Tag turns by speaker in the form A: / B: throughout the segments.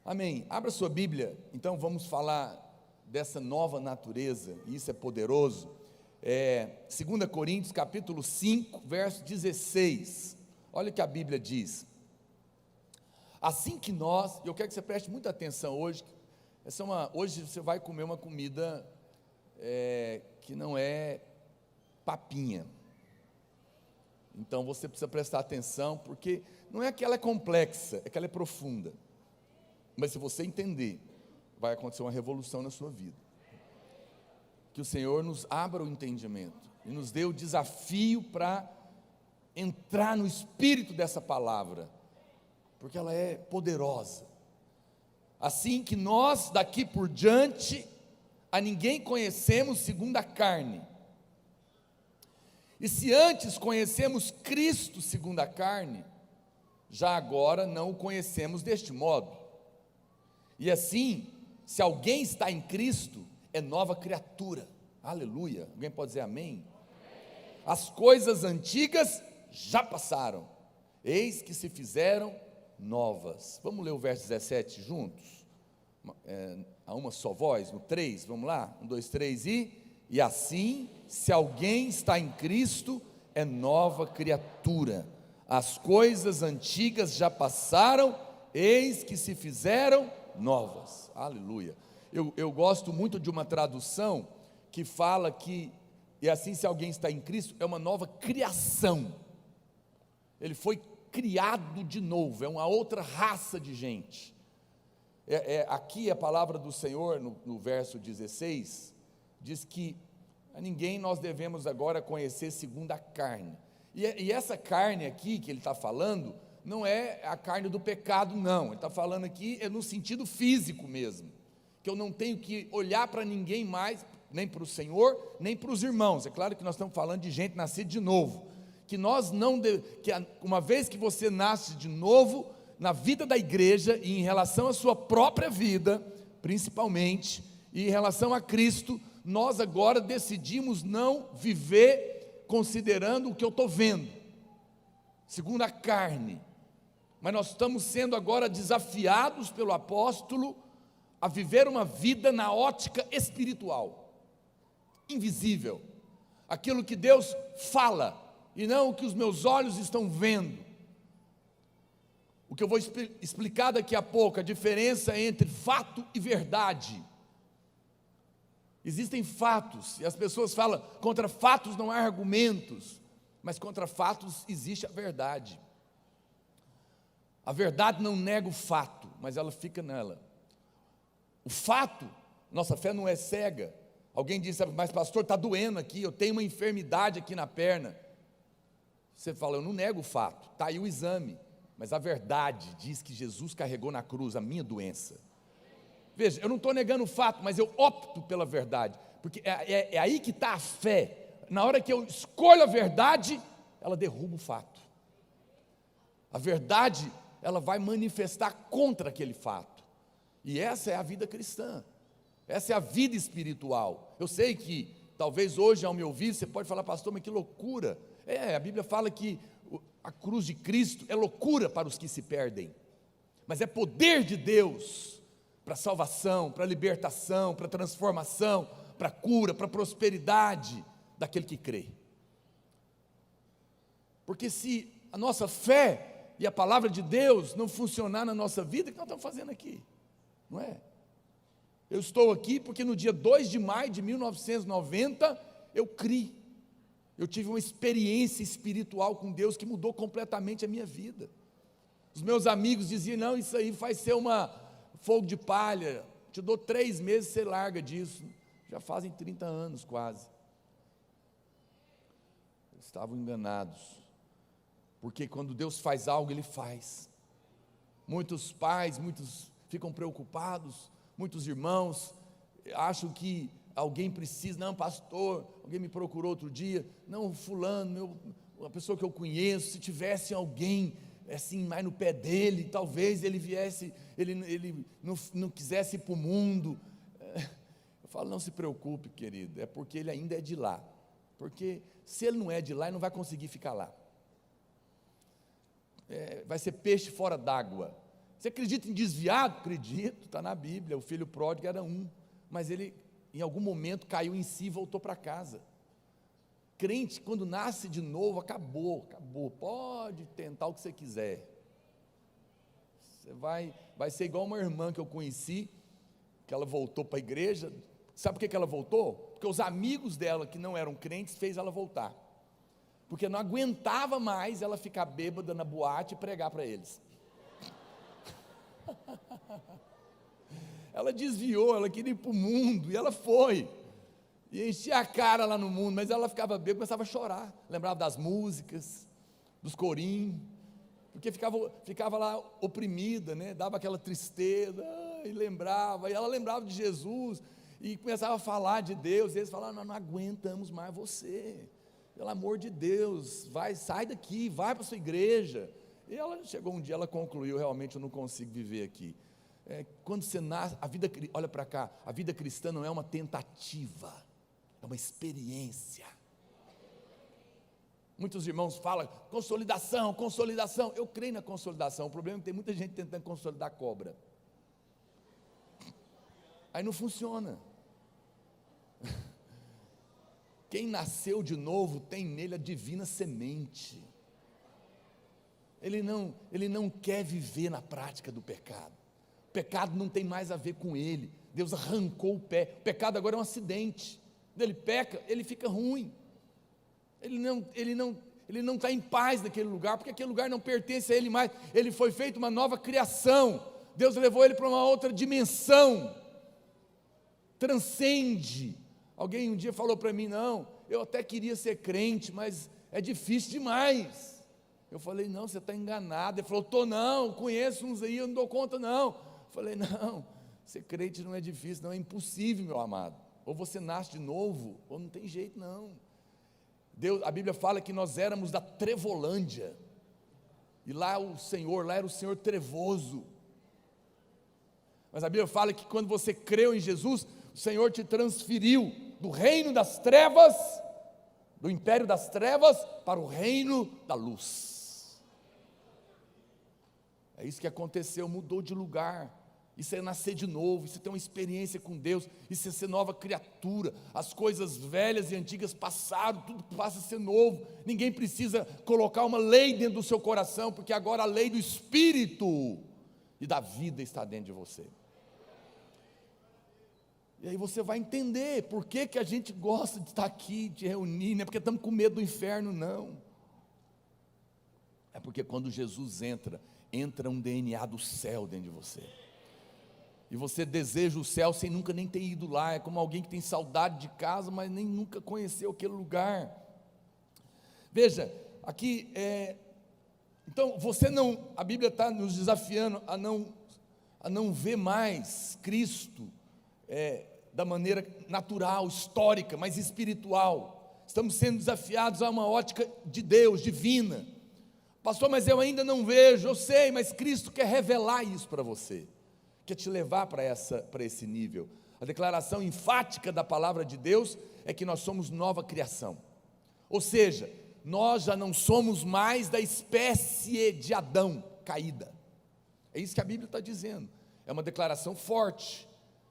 A: Amém. Abra sua Bíblia, então vamos falar dessa nova natureza, e isso é poderoso. 2 Coríntios capítulo 5, verso 16, olha o que a Bíblia diz. Assim que nós, eu quero que você preste muita atenção hoje, hoje você vai comer uma comida que não é papinha, então você precisa prestar atenção, porque não é que ela é complexa, é que ela é profunda, mas se você entender, vai acontecer uma revolução na sua vida. Que o Senhor nos abra o entendimento e nos dê o desafio para entrar no espírito dessa palavra, porque ela é poderosa. Assim que nós daqui por diante a ninguém conhecemos segundo a carne, e se antes conhecemos Cristo segundo a carne, já agora não o conhecemos deste modo. E assim, se alguém está em Cristo, é nova criatura. Aleluia. Alguém pode dizer amém? As coisas antigas já passaram, eis que se fizeram novas. Vamos ler o verso 17 juntos? A uma só voz, no 3, vamos lá? 1, 2, 3 e assim, se alguém está em Cristo, é nova criatura. As coisas antigas já passaram, eis que se fizeram novas. Aleluia. Eu gosto muito de uma tradução que fala que, e assim se alguém está em Cristo, é uma nova criação. Ele foi criado de novo, é uma outra raça de gente. Aqui a palavra do Senhor, no verso 16, diz que a ninguém nós devemos agora conhecer segundo a carne. E essa carne aqui que ele está falando, não é a carne do pecado, não. Ele está falando aqui no sentido físico mesmo, que eu não tenho que olhar para ninguém mais, nem para o Senhor, nem para os irmãos. É claro que nós estamos falando de gente nascida de novo, que nós não, uma vez que você nasce de novo, na vida da igreja, e em relação à sua própria vida, principalmente, e em relação a Cristo, nós agora decidimos não viver considerando o que eu estou vendo, segundo a carne, mas nós estamos sendo agora desafiados pelo apóstolo a viver uma vida na ótica espiritual, invisível, aquilo que Deus fala, e não o que os meus olhos estão vendo. O que eu vou explicar daqui a pouco, a diferença entre fato e verdade. Existem fatos, e as pessoas falam, contra fatos não há argumentos, mas contra fatos existe a verdade. A verdade não nega o fato, mas ela fica nela. O fato, nossa fé não é cega. Alguém diz, mas pastor, está doendo aqui, eu tenho uma enfermidade aqui na perna. Você fala, eu não nego o fato, está aí o exame, mas a verdade diz que Jesus carregou na cruz a minha doença. Veja, eu não estou negando o fato, mas eu opto pela verdade, porque é aí que está a fé. Na hora que eu escolho a verdade, ela derruba o fato. A verdade, ela vai manifestar contra aquele fato, e essa é a vida cristã, essa é a vida espiritual. Eu sei que, talvez hoje ao me ouvir, você pode falar, pastor, mas que loucura. A Bíblia fala que a cruz de Cristo é loucura para os que se perdem, mas é poder de Deus, para salvação, para libertação, para transformação, para cura, para prosperidade, daquele que crê. Porque se a nossa fé e a palavra de Deus não funcionar na nossa vida, o que nós estamos fazendo aqui? Não é? Eu estou aqui porque no dia 2 de maio de 1990, eu criei. Eu tive uma experiência espiritual com Deus que mudou completamente a minha vida. Os meus amigos diziam, não, isso aí vai ser uma fogo de palha, te dou 3 meses, você larga disso. Já fazem 30 anos quase. Eles estavam enganados, porque quando Deus faz algo, Ele faz. Muitos pais, muitos ficam preocupados, muitos irmãos acham que alguém precisa, não pastor, alguém me procurou outro dia, não fulano, uma pessoa que eu conheço, se tivesse alguém assim mais no pé dele, talvez ele viesse, ele não quisesse ir para o mundo. Eu falo, não se preocupe querido, é porque ele ainda é de lá, porque se ele não é de lá, ele não vai conseguir ficar lá. Vai ser peixe fora d'água. Você acredita em desviado? Acredito, está na Bíblia, o filho pródigo era um, mas ele em algum momento caiu em si e voltou para casa. Crente, quando nasce de novo, acabou, pode tentar o que você quiser. Você vai ser igual uma irmã que eu conheci, que ela voltou para a igreja. Sabe por que ela voltou? Porque os amigos dela que não eram crentes fez ela voltar, porque não aguentava mais ela ficar bêbada na boate e pregar para eles. Ela desviou, ela queria ir para o mundo, e ela foi, e enchia a cara lá no mundo, mas ela ficava bêbada, começava a chorar, lembrava das músicas, dos corinhos, porque ficava lá oprimida, né? Dava aquela tristeza, e lembrava, e ela lembrava de Jesus, e começava a falar de Deus, e eles falavam: nós não aguentamos mais você, pelo amor de Deus, sai daqui, vai para a sua igreja. E ela chegou um dia, ela concluiu: realmente eu não consigo viver aqui. Quando você nasce, olha para cá, a vida cristã não é uma tentativa, é uma experiência. Muitos irmãos falam: consolidação, eu creio na consolidação, o problema é que tem muita gente tentando consolidar cobra, aí não funciona. Quem nasceu de novo tem nele a divina semente, ele não quer viver na prática do pecado, o pecado não tem mais a ver com ele, Deus arrancou o pecado agora é um acidente, ele peca, ele fica ruim, ele não está em paz naquele lugar, porque aquele lugar não pertence a ele mais, ele foi feito uma nova criação, Deus levou ele para uma outra dimensão, transcende. Alguém um dia falou para mim: não, eu até queria ser crente, mas é difícil demais. Eu falei: não, você está enganado. Ele falou: não, conheço uns aí, eu não dou conta não. Eu falei: não, ser crente não é difícil, não, é impossível, meu amado, ou você nasce de novo, ou não tem jeito não. A Bíblia fala que nós éramos da Trevolândia, e lá era o Senhor trevoso, mas a Bíblia fala que quando você creu em Jesus, o Senhor te transferiu do reino das trevas, do império das trevas, para o reino da luz. É isso que aconteceu, mudou de lugar. Isso é nascer de novo, isso é ter uma experiência com Deus, isso é ser nova criatura. As coisas velhas e antigas passaram, tudo passa a ser novo. Ninguém precisa colocar uma lei dentro do seu coração, porque agora a lei do Espírito e da vida está dentro de você. E aí você vai entender por que a gente gosta de estar aqui, de reunir, não é porque estamos com medo do inferno, não. É porque quando Jesus entra um DNA do céu dentro de você. E você deseja o céu sem nunca nem ter ido lá. É como alguém que tem saudade de casa, mas nem nunca conheceu aquele lugar. Veja, aqui então a Bíblia está nos desafiando a não ver mais Cristo da maneira natural, histórica, mas espiritual. Estamos sendo desafiados a uma ótica de Deus, divina. Pastor, mas eu ainda não vejo. Eu sei, mas Cristo quer revelar isso para você, quer te levar para esse nível. A declaração enfática da palavra de Deus é que nós somos nova criação, ou seja, nós já não somos mais da espécie de Adão caída. É isso que a Bíblia está dizendo. É uma declaração forte,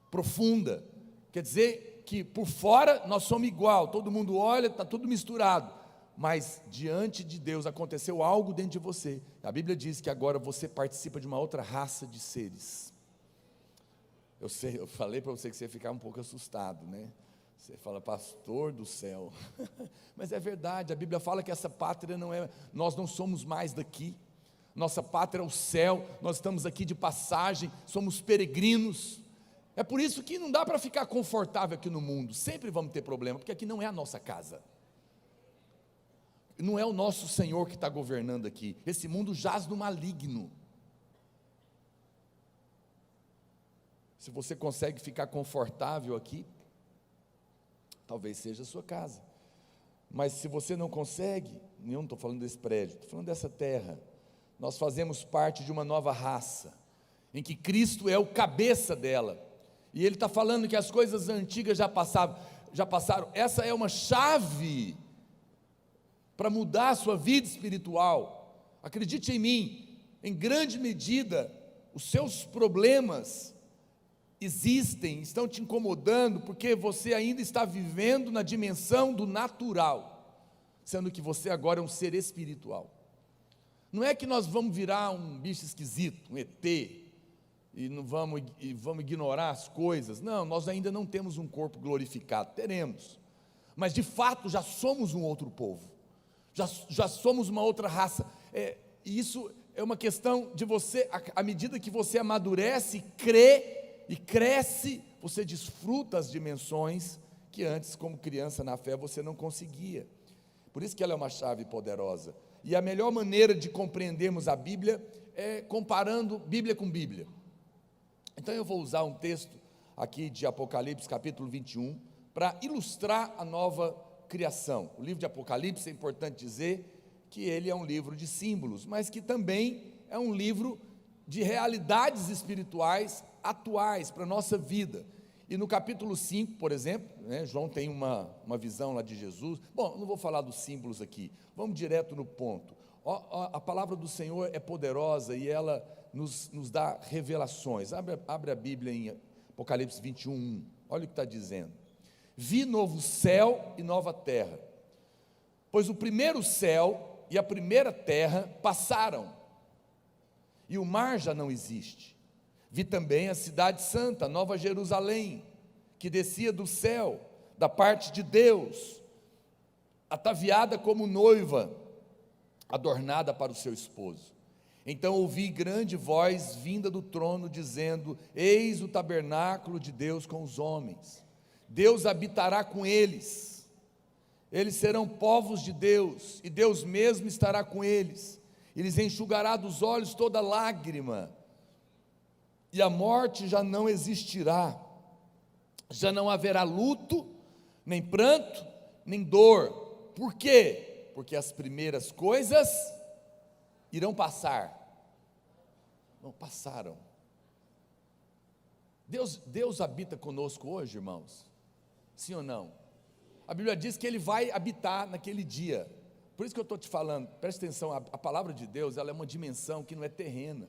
A: profunda. Quer dizer que por fora nós somos igual, todo mundo olha, está tudo misturado, mas diante de Deus aconteceu algo dentro de você. A Bíblia diz que agora você participa de uma outra raça de seres. Eu sei, eu falei para você que você ia ficar um pouco assustado, né? Você fala: pastor do céu, mas é verdade, a Bíblia fala que essa pátria nós não somos mais daqui, nossa pátria é o céu, nós estamos aqui de passagem, somos peregrinos. É por isso que não dá para ficar confortável aqui no mundo, sempre vamos ter problema, porque aqui não é a nossa casa, não é o nosso Senhor que está governando aqui, esse mundo jaz no maligno. Se você consegue ficar confortável aqui, talvez seja a sua casa, mas se você não consegue, eu não estou falando desse prédio, estou falando dessa terra, nós fazemos parte de uma nova raça, em que Cristo é o cabeça dela, e Ele está falando que as coisas antigas já passaram. Essa é uma chave para mudar a sua vida espiritual. Acredite em mim, em grande medida, os seus problemas existem, estão te incomodando, porque você ainda está vivendo na dimensão do natural, sendo que você agora é um ser espiritual. Não é que nós vamos virar um bicho esquisito, um ET, e vamos ignorar as coisas. Não, nós ainda não temos um corpo glorificado, teremos, mas de fato já somos um outro povo, já somos uma outra raça. E isso é uma questão de você, à medida que você amadurece, crê e cresce, você desfruta as dimensões que antes, como criança na fé, você não conseguia. Por isso que ela é uma chave poderosa. E a melhor maneira de compreendermos a Bíblia é comparando Bíblia com Bíblia. Então eu vou usar um texto aqui de Apocalipse, capítulo 21, para ilustrar a nova criação. O livro de Apocalipse, é importante dizer que ele é um livro de símbolos, mas que também é um livro de realidades espirituais atuais para a nossa vida. E no capítulo 5, por exemplo, João tem uma visão lá de Jesus. Bom, não vou falar dos símbolos aqui, vamos direto no ponto. A palavra do Senhor é poderosa e ela nos dá revelações. Abre a Bíblia em Apocalipse 21:1. Olha o que está dizendo: vi novo céu e nova terra, pois o primeiro céu e a primeira terra passaram, e o mar já não existe. Vi também a cidade santa, Nova Jerusalém, que descia do céu, da parte de Deus, ataviada como noiva, adornada para o seu esposo. Então ouvi grande voz vinda do trono, dizendo: eis o tabernáculo de Deus com os homens, Deus habitará com eles, eles serão povos de Deus, e Deus mesmo estará com eles, e lhes enxugará dos olhos toda lágrima, e a morte já não existirá, já não haverá luto, nem pranto, nem dor. Por quê? Porque as primeiras coisas irão passar. Não passaram. Deus habita conosco hoje, irmãos? Sim ou não? A Bíblia diz que Ele vai habitar naquele dia. Por isso que eu estou te falando, preste atenção, a palavra de Deus, ela é uma dimensão que não é terrena.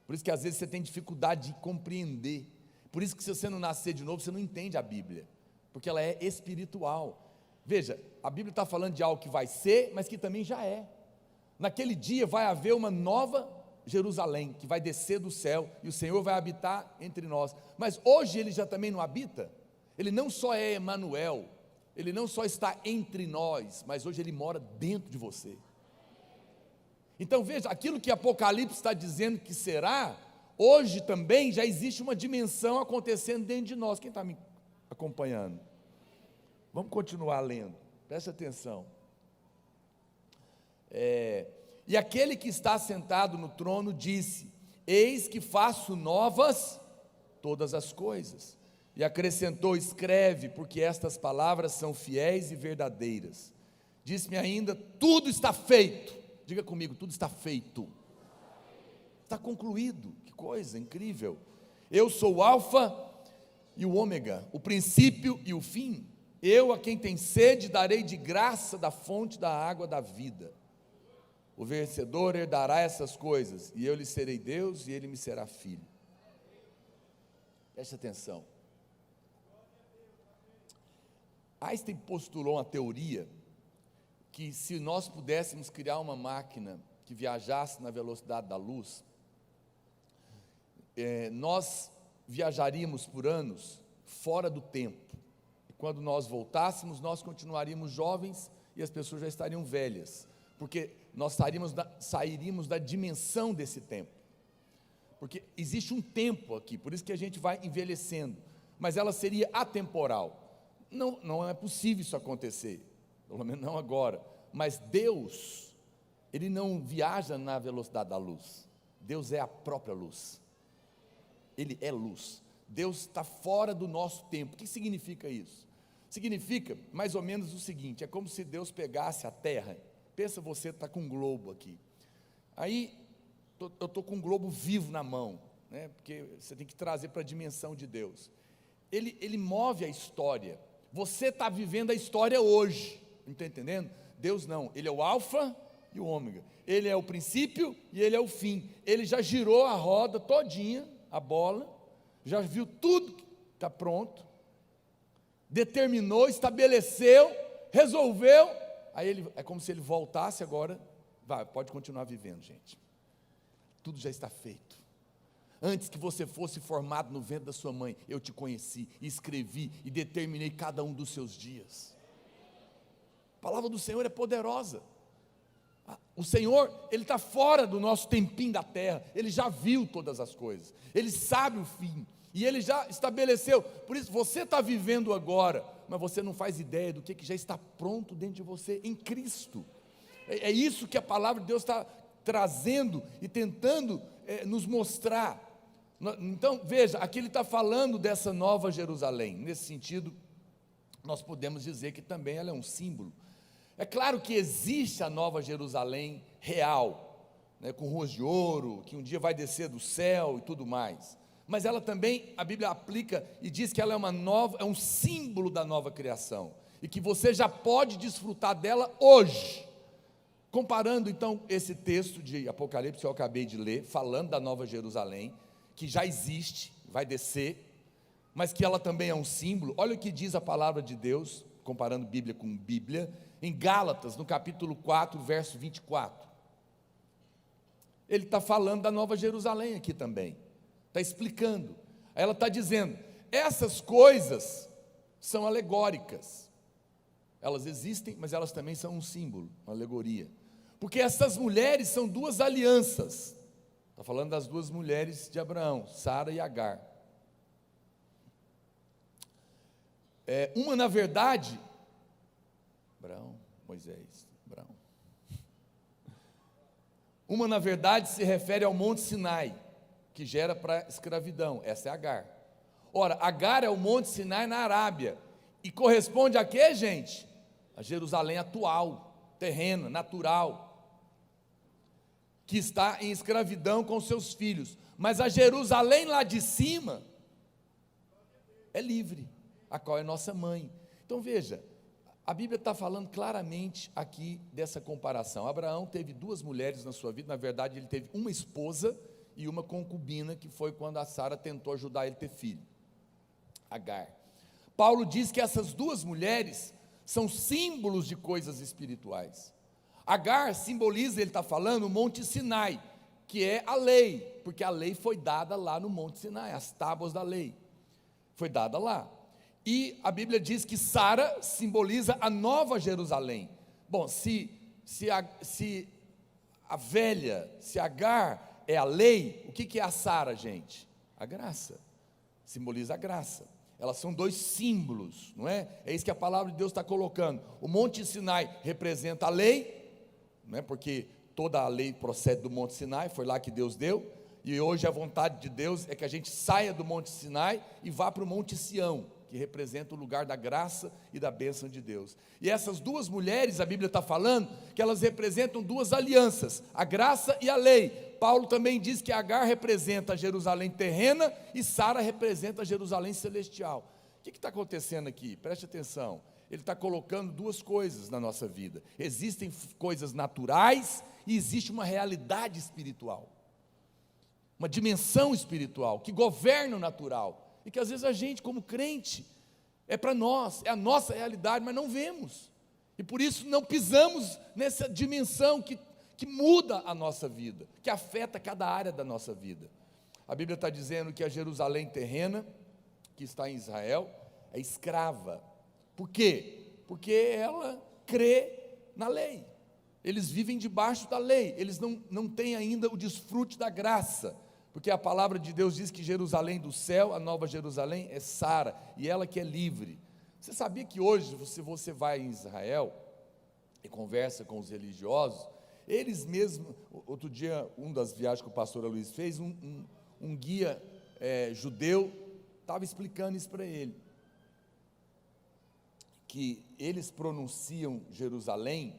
A: Por isso que às vezes você tem dificuldade de compreender. Por isso que se você não nascer de novo, você não entende a Bíblia, porque ela é espiritual. Veja, a Bíblia está falando de algo que vai ser, mas que também já é. Naquele dia vai haver uma nova Jerusalém, que vai descer do céu, e o Senhor vai habitar entre nós. Mas hoje Ele já também não habita. Ele não só é Emanuel, Ele não só está entre nós, mas hoje Ele mora dentro de você. Então veja, aquilo que Apocalipse está dizendo que será, hoje também já existe uma dimensão acontecendo dentro de nós. Quem está me acompanhando? Vamos continuar lendo, preste atenção. E aquele que está sentado no trono disse: eis que faço novas todas as coisas. E acrescentou: escreve, porque estas palavras são fiéis e verdadeiras. Disse-me ainda: tudo está feito. Diga comigo: tudo está feito. Está concluído. Que coisa incrível. Eu sou o alfa e o ômega, o princípio e o fim. Eu, a quem tem sede, darei de graça da fonte da água da vida. O vencedor herdará essas coisas, e eu lhe serei Deus, e ele me será filho. Preste atenção. Einstein postulou uma teoria que, se nós pudéssemos criar uma máquina que viajasse na velocidade da luz, nós viajaríamos por anos fora do tempo. E quando nós voltássemos, nós continuaríamos jovens e as pessoas já estariam velhas, porque nós sairíamos da dimensão desse tempo. Porque existe um tempo aqui, por isso que a gente vai envelhecendo, mas ela seria atemporal. Não é possível isso acontecer, pelo menos não agora. Mas Deus, Ele não viaja na velocidade da luz. Deus é a própria luz. Ele é luz. Deus está fora do nosso tempo. O que significa isso? Significa mais ou menos o seguinte: é como se Deus pegasse a terra. Pensa, você está com um globo aqui. Aí eu estou com um globo vivo na mão, porque você tem que trazer para a dimensão de Deus. Ele move a história. Você está vivendo a história hoje, não está entendendo? Deus não, Ele é o alfa e o ômega. Ele é o princípio e ele é o fim. Ele já girou a roda todinha, a bola, já viu tudo que está pronto, determinou, estabeleceu, resolveu. Aí ele, é como se ele voltasse agora. Vai, pode continuar vivendo, gente. Tudo já está feito. Antes que você fosse formado no ventre da sua mãe, eu te conheci, escrevi e determinei cada um dos seus dias. A palavra do Senhor é poderosa. O Senhor, Ele está fora do nosso tempinho da terra. Ele já viu todas as coisas. Ele sabe o fim. E Ele já estabeleceu. Por isso, você está vivendo agora, mas você não faz ideia do que já está pronto dentro de você, em Cristo. É isso que a palavra de Deus está trazendo e tentando nos mostrar. Então, veja, aqui ele está falando dessa nova Jerusalém. Nesse sentido, nós podemos dizer que também ela é um símbolo. É claro que existe a nova Jerusalém real, né, com ruas de ouro, que um dia vai descer do céu e tudo mais. Mas ela também, a Bíblia aplica e diz que ela é um símbolo da nova criação. E que você já pode desfrutar dela hoje. Comparando então esse texto de Apocalipse que eu acabei de ler, falando da nova Jerusalém, que já existe, vai descer, mas que ela também é um símbolo. Olha o que diz a palavra de Deus, comparando Bíblia com Bíblia, em Gálatas, no capítulo 4, verso 24. Ele está falando da nova Jerusalém aqui também, está explicando. Ela está dizendo, essas coisas são alegóricas, elas existem, mas elas também são um símbolo, uma alegoria, porque essas mulheres são duas alianças. Está falando das duas mulheres de Abraão, Sara e Agar. Uma, na verdade, Uma, na verdade, se refere ao Monte Sinai, que gera para escravidão. Essa é Agar. Ora, Agar é o Monte Sinai na Arábia. E corresponde a quê, gente? A Jerusalém atual, terrena, natural, que está em escravidão com seus filhos. Mas a Jerusalém lá de cima é livre, a qual é nossa mãe. Então veja, a Bíblia está falando claramente aqui dessa comparação. Abraão teve duas mulheres na sua vida, na verdade ele teve uma esposa e uma concubina, que foi quando a Sara tentou ajudar ele a ter filho, Agar. Paulo diz que essas duas mulheres são símbolos de coisas espirituais. Agar simboliza, ele está falando, o Monte Sinai, que é a lei, porque a lei foi dada lá no Monte Sinai, as tábuas da lei, foi dada lá. E a Bíblia diz que Sara simboliza a nova Jerusalém. Bom, se Agar é a lei, o que é a Sara, gente? A graça, simboliza a graça. Elas são dois símbolos, não é? É isso que a palavra de Deus está colocando. O Monte Sinai representa a lei, não é? Porque toda a lei procede do Monte Sinai, foi lá que Deus deu, e hoje a vontade de Deus é que a gente saia do Monte Sinai e vá para o Monte Sião, que representa o lugar da graça e da bênção de Deus. E essas duas mulheres, a Bíblia está falando, que elas representam duas alianças, a graça e a lei. Paulo também diz que Agar representa a Jerusalém terrena e Sara representa a Jerusalém celestial. O que está acontecendo aqui? Preste atenção. Ele está colocando duas coisas na nossa vida. Existem coisas naturais e existe uma realidade espiritual, uma dimensão espiritual que governa o natural, e que às vezes a gente, como crente, é para nós, é a nossa realidade, mas não vemos, e por isso não pisamos nessa dimensão que muda a nossa vida, que afeta cada área da nossa vida. A Bíblia está dizendo que a Jerusalém terrena, que está em Israel, é escrava. Por quê? Porque ela crê na lei, eles vivem debaixo da lei, eles não têm ainda o desfrute da graça, porque a palavra de Deus diz que Jerusalém do céu, a nova Jerusalém, é Sara, e ela que é livre. Você sabia que hoje, se você vai em Israel e conversa com os religiosos, eles mesmos, outro dia, uma das viagens que o pastor Luiz fez, um guia judeu estava explicando isso para ele, que eles pronunciam Jerusalém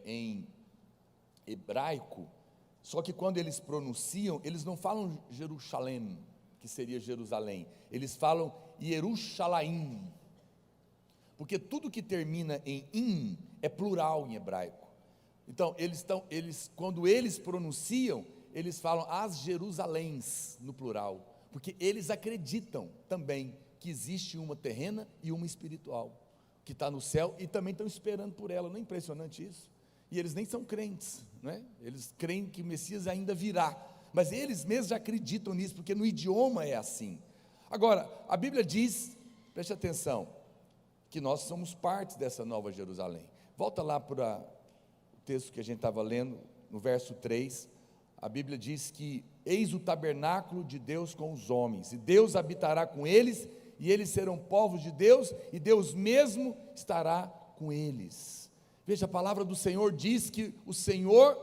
A: em hebraico, só que quando eles pronunciam, eles não falam Jerusalém, que seria Jerusalém, eles falam Yerushalayim, porque tudo que termina em im é plural em hebraico. Então, quando eles pronunciam, eles falam as Jerusaléns, no plural, porque eles acreditam também que existe uma terrena e uma espiritual, que está no céu, e também estão esperando por ela. Não é impressionante isso? E eles nem são crentes, não é? Eles creem que o Messias ainda virá, mas eles mesmos já acreditam nisso, porque no idioma é assim. Agora, a Bíblia diz, preste atenção, que nós somos parte dessa nova Jerusalém. Volta lá para o texto que a gente estava lendo, no verso 3, a Bíblia diz que eis o tabernáculo de Deus com os homens, e Deus habitará com eles, e eles serão povos de Deus, e Deus mesmo estará com eles. Veja, a palavra do Senhor diz que o Senhor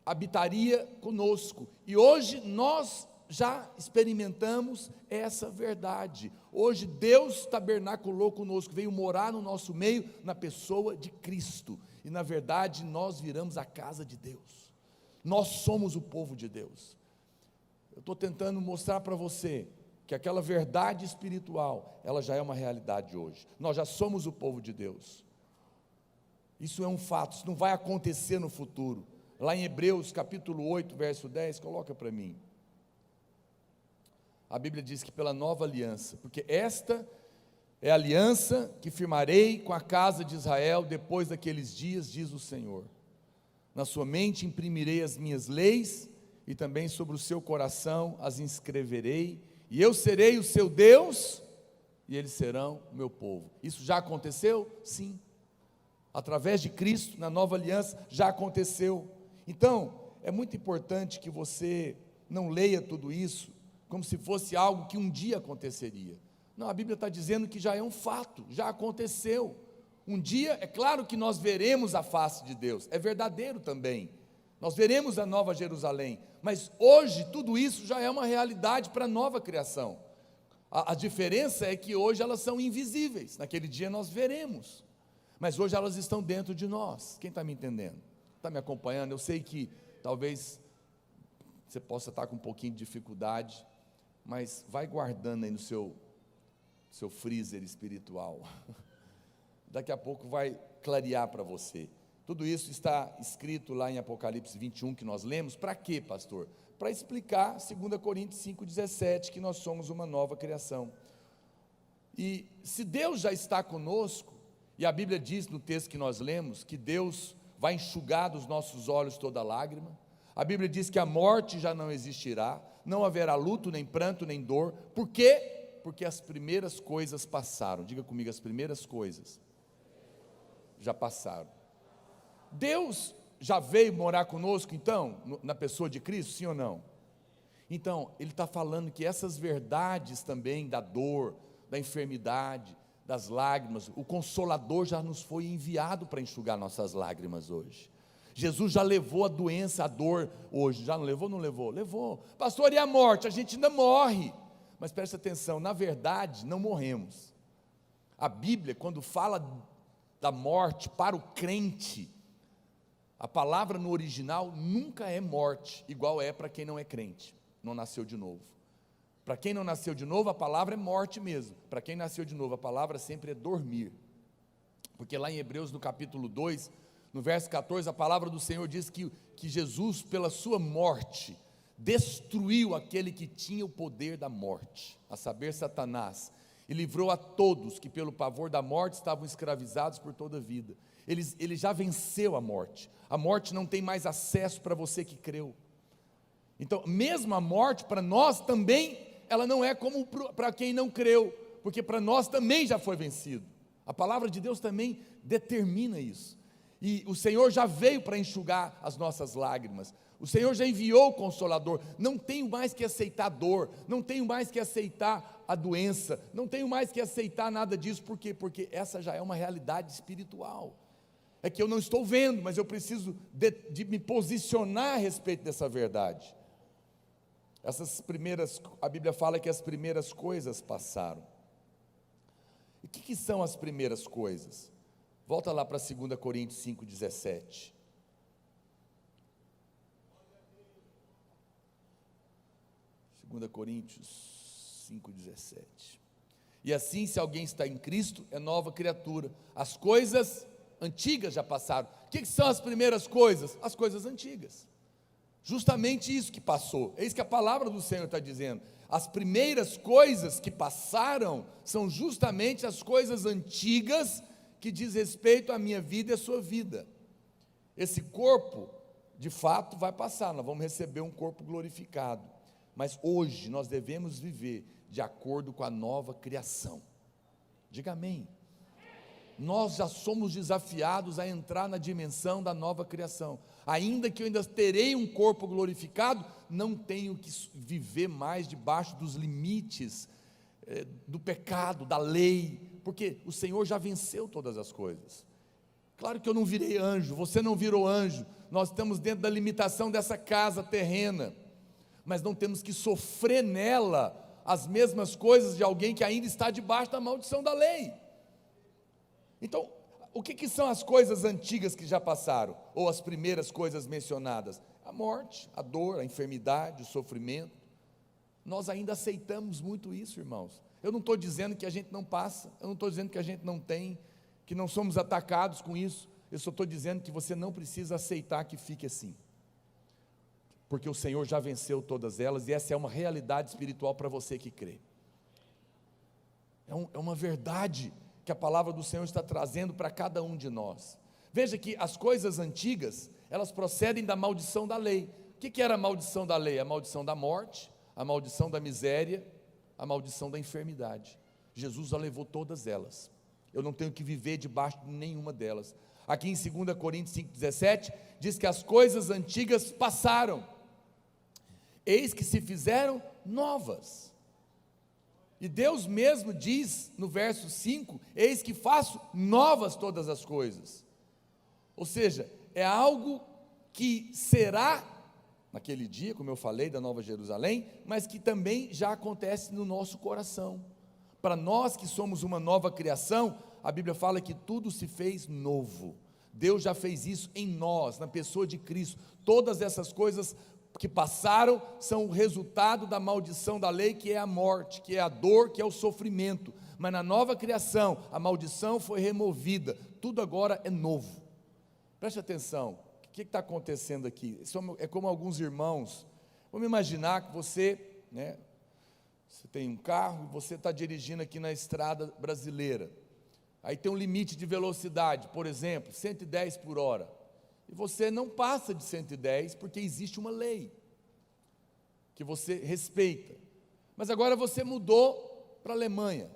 A: habitaria conosco, e hoje nós já experimentamos essa verdade. Hoje Deus tabernaculou conosco, veio morar no nosso meio, na pessoa de Cristo, e na verdade nós viramos a casa de Deus, nós somos o povo de Deus. Eu estou tentando mostrar para você que aquela verdade espiritual, ela já é uma realidade hoje. Nós já somos o povo de Deus. Isso é um fato, isso não vai acontecer no futuro. Lá em Hebreus capítulo 8, verso 10, coloca para mim. A Bíblia diz que pela nova aliança, porque esta é a aliança que firmarei com a casa de Israel depois daqueles dias, diz o Senhor. Na sua mente imprimirei as minhas leis, e também sobre o seu coração as inscreverei, e eu serei o seu Deus, e eles serão o meu povo. Isso já aconteceu? Sim. Através de Cristo, na nova aliança, já aconteceu. Então, é muito importante que você não leia tudo isso como se fosse algo que um dia aconteceria. Não, a Bíblia está dizendo que já é um fato, já aconteceu. Um dia, é claro que nós veremos a face de Deus, é verdadeiro também. Nós veremos a nova Jerusalém, mas hoje tudo isso já é uma realidade para a nova criação. A diferença é que hoje elas são invisíveis, naquele dia nós veremos, mas hoje elas estão dentro de nós. Quem está me entendendo? Está me acompanhando? Eu sei que talvez você possa estar com um pouquinho de dificuldade, mas vai guardando aí no seu freezer espiritual. Daqui a pouco vai clarear para você. Tudo isso está escrito lá em Apocalipse 21, que nós lemos. Para quê, pastor? Para explicar 2 Coríntios 5,17, que nós somos uma nova criação. E se Deus já está conosco, e a Bíblia diz no texto que nós lemos, que Deus vai enxugar dos nossos olhos toda lágrima. A Bíblia diz que a morte já não existirá, não haverá luto, nem pranto, nem dor. Por quê? Porque as primeiras coisas passaram. Diga comigo, as primeiras coisas já passaram. Deus já veio morar conosco, então, na pessoa de Cristo, sim ou não? Então, Ele está falando que essas verdades também, da dor, da enfermidade, das lágrimas, o Consolador já nos foi enviado para enxugar nossas lágrimas hoje. Jesus já levou a doença, a dor hoje. Já não levou? Não levou? Levou. Pastor, e a morte? A gente ainda morre. Mas preste atenção, na verdade não morremos. A Bíblia, quando fala da morte para o crente, a palavra no original nunca é morte, igual é para quem não é crente, não nasceu de novo. Para quem não nasceu de novo, a palavra é morte mesmo. Para quem nasceu de novo, a palavra sempre é dormir. Porque lá em Hebreus, no capítulo 2, no verso 14, a palavra do Senhor diz que Jesus, pela sua morte, destruiu aquele que tinha o poder da morte, a saber, Satanás, e livrou a todos que pelo pavor da morte estavam escravizados por toda a vida. Ele já venceu a morte não tem mais acesso para você que creu. Então, mesmo a morte, para nós também, ela não é como para quem não creu, porque para nós também já foi vencido. A palavra de Deus também determina isso. E o Senhor já veio para enxugar as nossas lágrimas. O Senhor já enviou o Consolador. Não tenho mais que aceitar dor, não tenho mais que aceitar a doença, não tenho mais que aceitar nada disso. Por quê? Porque essa já é uma realidade espiritual. É que eu não estou vendo, mas eu preciso de me posicionar a respeito dessa verdade. A Bíblia fala que as primeiras coisas passaram. E o que são as primeiras coisas? Volta lá para 2 Coríntios 5,17. Coríntios 5,17. E assim, se alguém está em Cristo, é nova criatura. As coisas antigas já passaram. O que são as primeiras coisas? As coisas antigas. Justamente isso que passou. É isso que a palavra do Senhor está dizendo. As primeiras coisas que passaram são justamente as coisas antigas que diz respeito à minha vida e à sua vida. Esse corpo, de fato, vai passar. Nós vamos receber um corpo glorificado. Mas hoje nós devemos viver de acordo com a nova criação. Diga amém. Nós já somos desafiados a entrar na dimensão da nova criação. Ainda que eu ainda terei um corpo glorificado, não tenho que viver mais debaixo dos limites do pecado, da lei, porque o Senhor já venceu todas as coisas. Claro que eu não virei anjo, você não virou anjo, nós estamos dentro da limitação dessa casa terrena, mas não temos que sofrer nela as mesmas coisas de alguém que ainda está debaixo da maldição da lei. Então, o que são as coisas antigas que já passaram? Ou as primeiras coisas mencionadas? A morte, a dor, a enfermidade, o sofrimento. Nós ainda aceitamos muito isso, irmãos. Eu não estou dizendo que a gente não passa, eu não estou dizendo que a gente não tem, que não somos atacados com isso. Eu só estou dizendo que você não precisa aceitar que fique assim, porque o Senhor já venceu todas elas, e essa é uma realidade espiritual para você que crê. É uma verdade que a palavra do Senhor está trazendo para cada um de nós. Veja que as coisas antigas, elas procedem da maldição da lei. O que era a maldição da lei? A maldição da morte, a maldição da miséria, a maldição da enfermidade. Jesus já levou todas elas. Eu não tenho que viver debaixo de nenhuma delas. Aqui em 2 Coríntios 5,17, diz que as coisas antigas passaram, eis que se fizeram novas. E Deus mesmo diz no verso 5, eis que faço novas todas as coisas. Ou seja, é algo que será naquele dia, como eu falei, da Nova Jerusalém, mas que também já acontece no nosso coração. Para nós que somos uma nova criação, a Bíblia fala que tudo se fez novo. Deus já fez isso em nós, na pessoa de Cristo. Todas essas coisas que passaram são o resultado da maldição da lei, que é a morte, que é a dor, que é o sofrimento. Mas na nova criação, a maldição foi removida, tudo agora é novo. Preste atenção, o que está acontecendo aqui? Isso é como alguns irmãos. Vamos imaginar que você tem um carro e você está dirigindo aqui na estrada brasileira. Aí tem um limite de velocidade, por exemplo, 110 por hora. E você não passa de 110 porque existe uma lei que você respeita. Mas agora você mudou para a Alemanha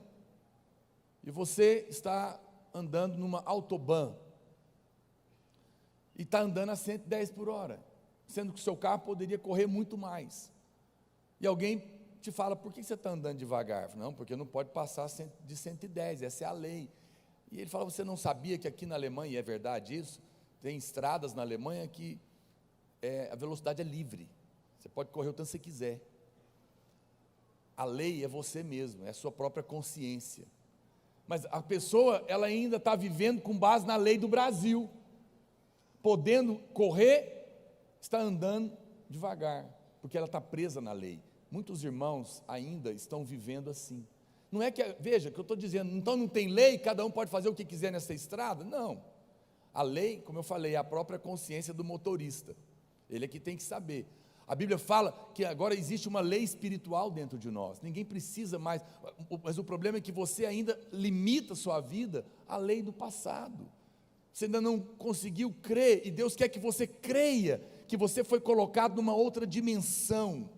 A: e você está andando numa autobahn e está andando a 110 por hora, sendo que o seu carro poderia correr muito mais. E alguém te fala, por que você está andando devagar? Não, porque não pode passar de 110, essa é a lei. E ele fala, você não sabia que aqui na Alemanha, e é verdade isso, tem estradas na Alemanha que a velocidade é livre, você pode correr o tanto que você quiser. A lei é você mesmo, é a sua própria consciência. Mas a pessoa, ela ainda está vivendo com base na lei do Brasil, podendo correr, está andando devagar, porque ela está presa na lei. Muitos irmãos ainda estão vivendo assim. Não é que, veja, que eu estou dizendo, então não tem lei, cada um pode fazer o que quiser nessa estrada? Não. A lei, como eu falei, é a própria consciência do motorista. Ele é que tem que saber. A Bíblia fala que agora existe uma lei espiritual dentro de nós. Ninguém precisa mais, mas o problema é que você ainda limita a sua vida à lei do passado. Você ainda não conseguiu crer, e Deus quer que você creia que você foi colocado numa outra dimensão.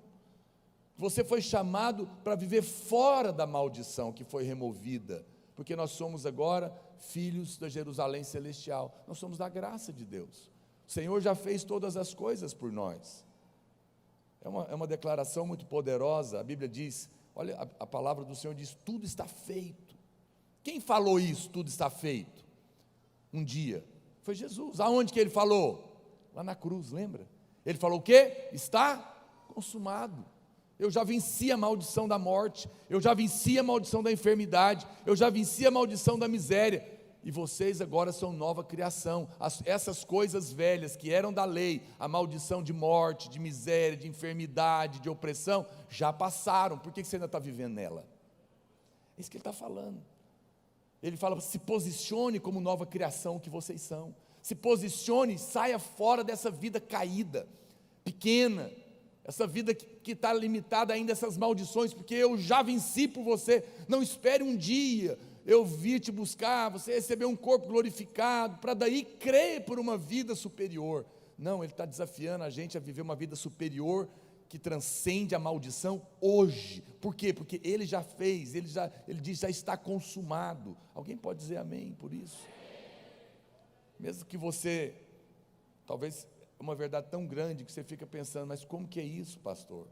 A: Você foi chamado para viver fora da maldição que foi removida, porque nós somos agora filhos da Jerusalém celestial, nós somos da graça de Deus. O Senhor já fez todas as coisas por nós. É uma declaração muito poderosa. A Bíblia diz, olha, a palavra do Senhor diz, tudo está feito. Quem falou isso, tudo está feito? Um dia, foi Jesus. Aonde que ele falou? Lá na cruz, lembra? Ele falou o quê? Está consumado. Eu já venci a maldição da morte, eu já venci a maldição da enfermidade, eu já venci a maldição da miséria, e vocês agora são nova criação. Essas coisas velhas que eram da lei, a maldição de morte, de miséria, de enfermidade, de opressão, já passaram. Por que você ainda está vivendo nela? É isso que ele está falando. Ele fala: se posicione como nova criação que vocês são. Se posicione, saia fora dessa vida caída, pequena, essa vida que está limitada ainda a essas maldições, porque eu já venci por você. Não espere um dia eu vir te buscar, você receber um corpo glorificado, para daí crer por uma vida superior. Não, Ele está desafiando a gente a viver uma vida superior, que transcende a maldição hoje. Por quê? Porque Ele já fez, Ele diz: já está consumado. Alguém pode dizer amém por isso? Mesmo que você, talvez é uma verdade tão grande que você fica pensando: mas como que é isso, pastor?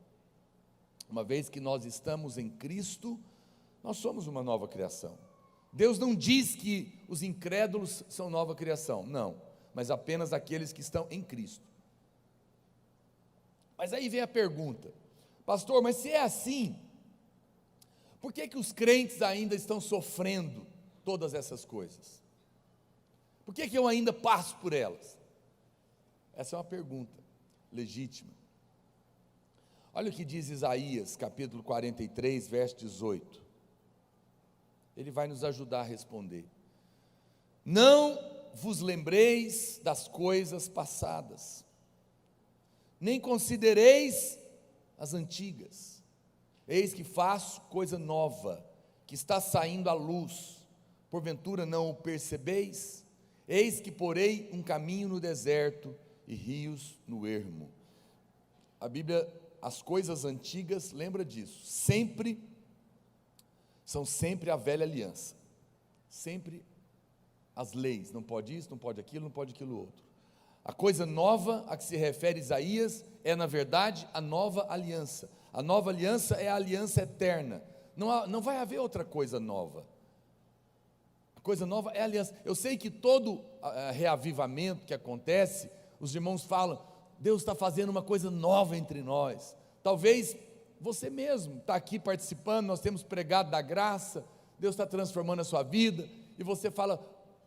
A: Uma vez que nós estamos em Cristo, nós somos uma nova criação. Deus não diz que os incrédulos são nova criação, não, mas apenas aqueles que estão em Cristo. Mas aí vem a pergunta: pastor, mas se é assim, por que os crentes ainda estão sofrendo todas essas coisas? Por que eu ainda passo por elas? Essa é uma pergunta legítima. Olha o que diz Isaías, capítulo 43, verso 18. Ele vai nos ajudar a responder. Não vos lembreis das coisas passadas, nem considereis as antigas. Eis que faço coisa nova, que está saindo à luz, porventura não o percebeis? Eis que porei um caminho no deserto e rios no ermo. A Bíblia, as coisas antigas, lembra disso, são sempre a velha aliança, sempre as leis, não pode isso, não pode aquilo outro. A coisa nova a que se refere Isaías é, na verdade, a nova aliança. A nova aliança é a aliança eterna. Não vai haver outra coisa nova. A coisa nova é a aliança. Eu sei que todo reavivamento que acontece, os irmãos falam: Deus está fazendo uma coisa nova entre nós. Talvez você mesmo está aqui participando, nós temos pregado da graça, Deus está transformando a sua vida, e você fala: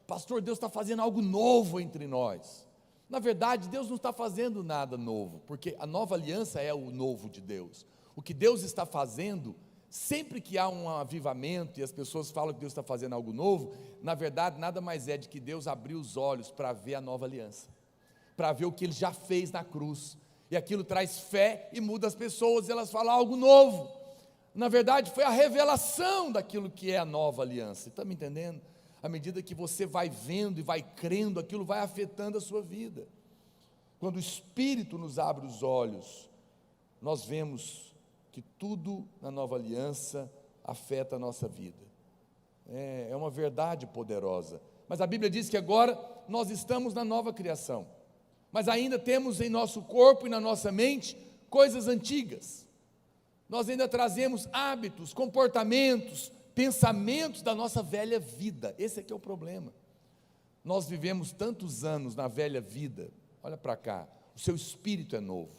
A: pastor, Deus está fazendo algo novo entre nós. Na verdade, Deus não está fazendo nada novo, porque a nova aliança é o novo de Deus. O que Deus está fazendo, sempre que há um avivamento e as pessoas falam que Deus está fazendo algo novo, na verdade nada mais é de que Deus abriu os olhos para ver a nova aliança, para ver o que Ele já fez na cruz, e aquilo traz fé e muda as pessoas, e elas falam algo novo. Na verdade foi a revelação daquilo que é a nova aliança. Está me entendendo? À medida que você vai vendo e vai crendo, aquilo vai afetando a sua vida. Quando o Espírito nos abre os olhos, nós vemos que tudo na nova aliança afeta a nossa vida. É uma verdade poderosa. Mas a Bíblia diz que agora nós estamos na nova criação, mas ainda temos em nosso corpo e na nossa mente coisas antigas. Nós ainda trazemos hábitos, comportamentos, pensamentos da nossa velha vida. Esse aqui é o problema. Nós vivemos tantos anos na velha vida. Olha para cá, o seu espírito é novo.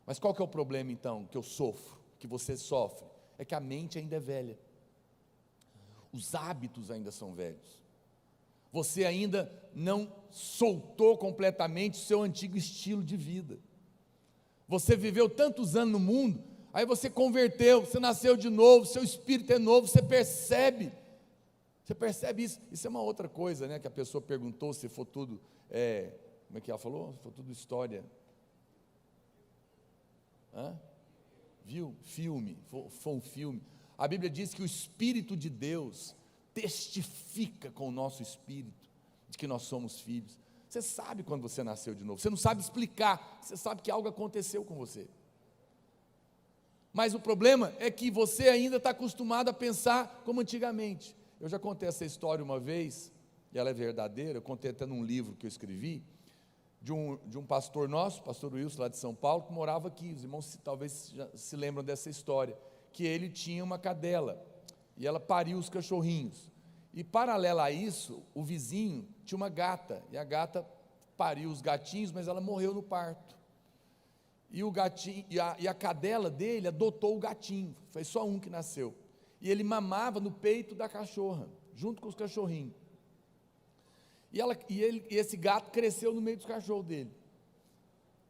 A: Mas qual que é o problema então que eu sofro, que você sofre? É que a mente ainda é velha. Os hábitos ainda são velhos. Você ainda não soltou completamente o seu antigo estilo de vida. Você viveu tantos anos no mundo, aí você converteu, você nasceu de novo, seu espírito é novo, você percebe isso. Isso é uma outra coisa, né, que a pessoa perguntou se for tudo, como é que ela falou? Se for tudo história, viu? Filme, foi um filme. A Bíblia diz que o Espírito de Deus testifica com o nosso espírito de que nós somos filhos. Você sabe quando você nasceu de novo, você não sabe explicar, você sabe que algo aconteceu com você. Mas o problema é que você ainda está acostumado a pensar como antigamente. Eu já contei essa história uma vez, e ela é verdadeira, eu contei até num livro que eu escrevi, de um pastor nosso, pastor Wilson, lá de São Paulo, que morava aqui. Os irmãos talvez já se lembram dessa história, que ele tinha uma cadela, e ela pariu os cachorrinhos, e paralela a isso, o vizinho tinha uma gata, e a gata pariu os gatinhos, mas ela morreu no parto. E o gatinho, e a cadela dele adotou o gatinho, foi só um que nasceu, e ele mamava no peito da cachorra, junto com os cachorrinhos, e esse gato cresceu no meio dos cachorros dele.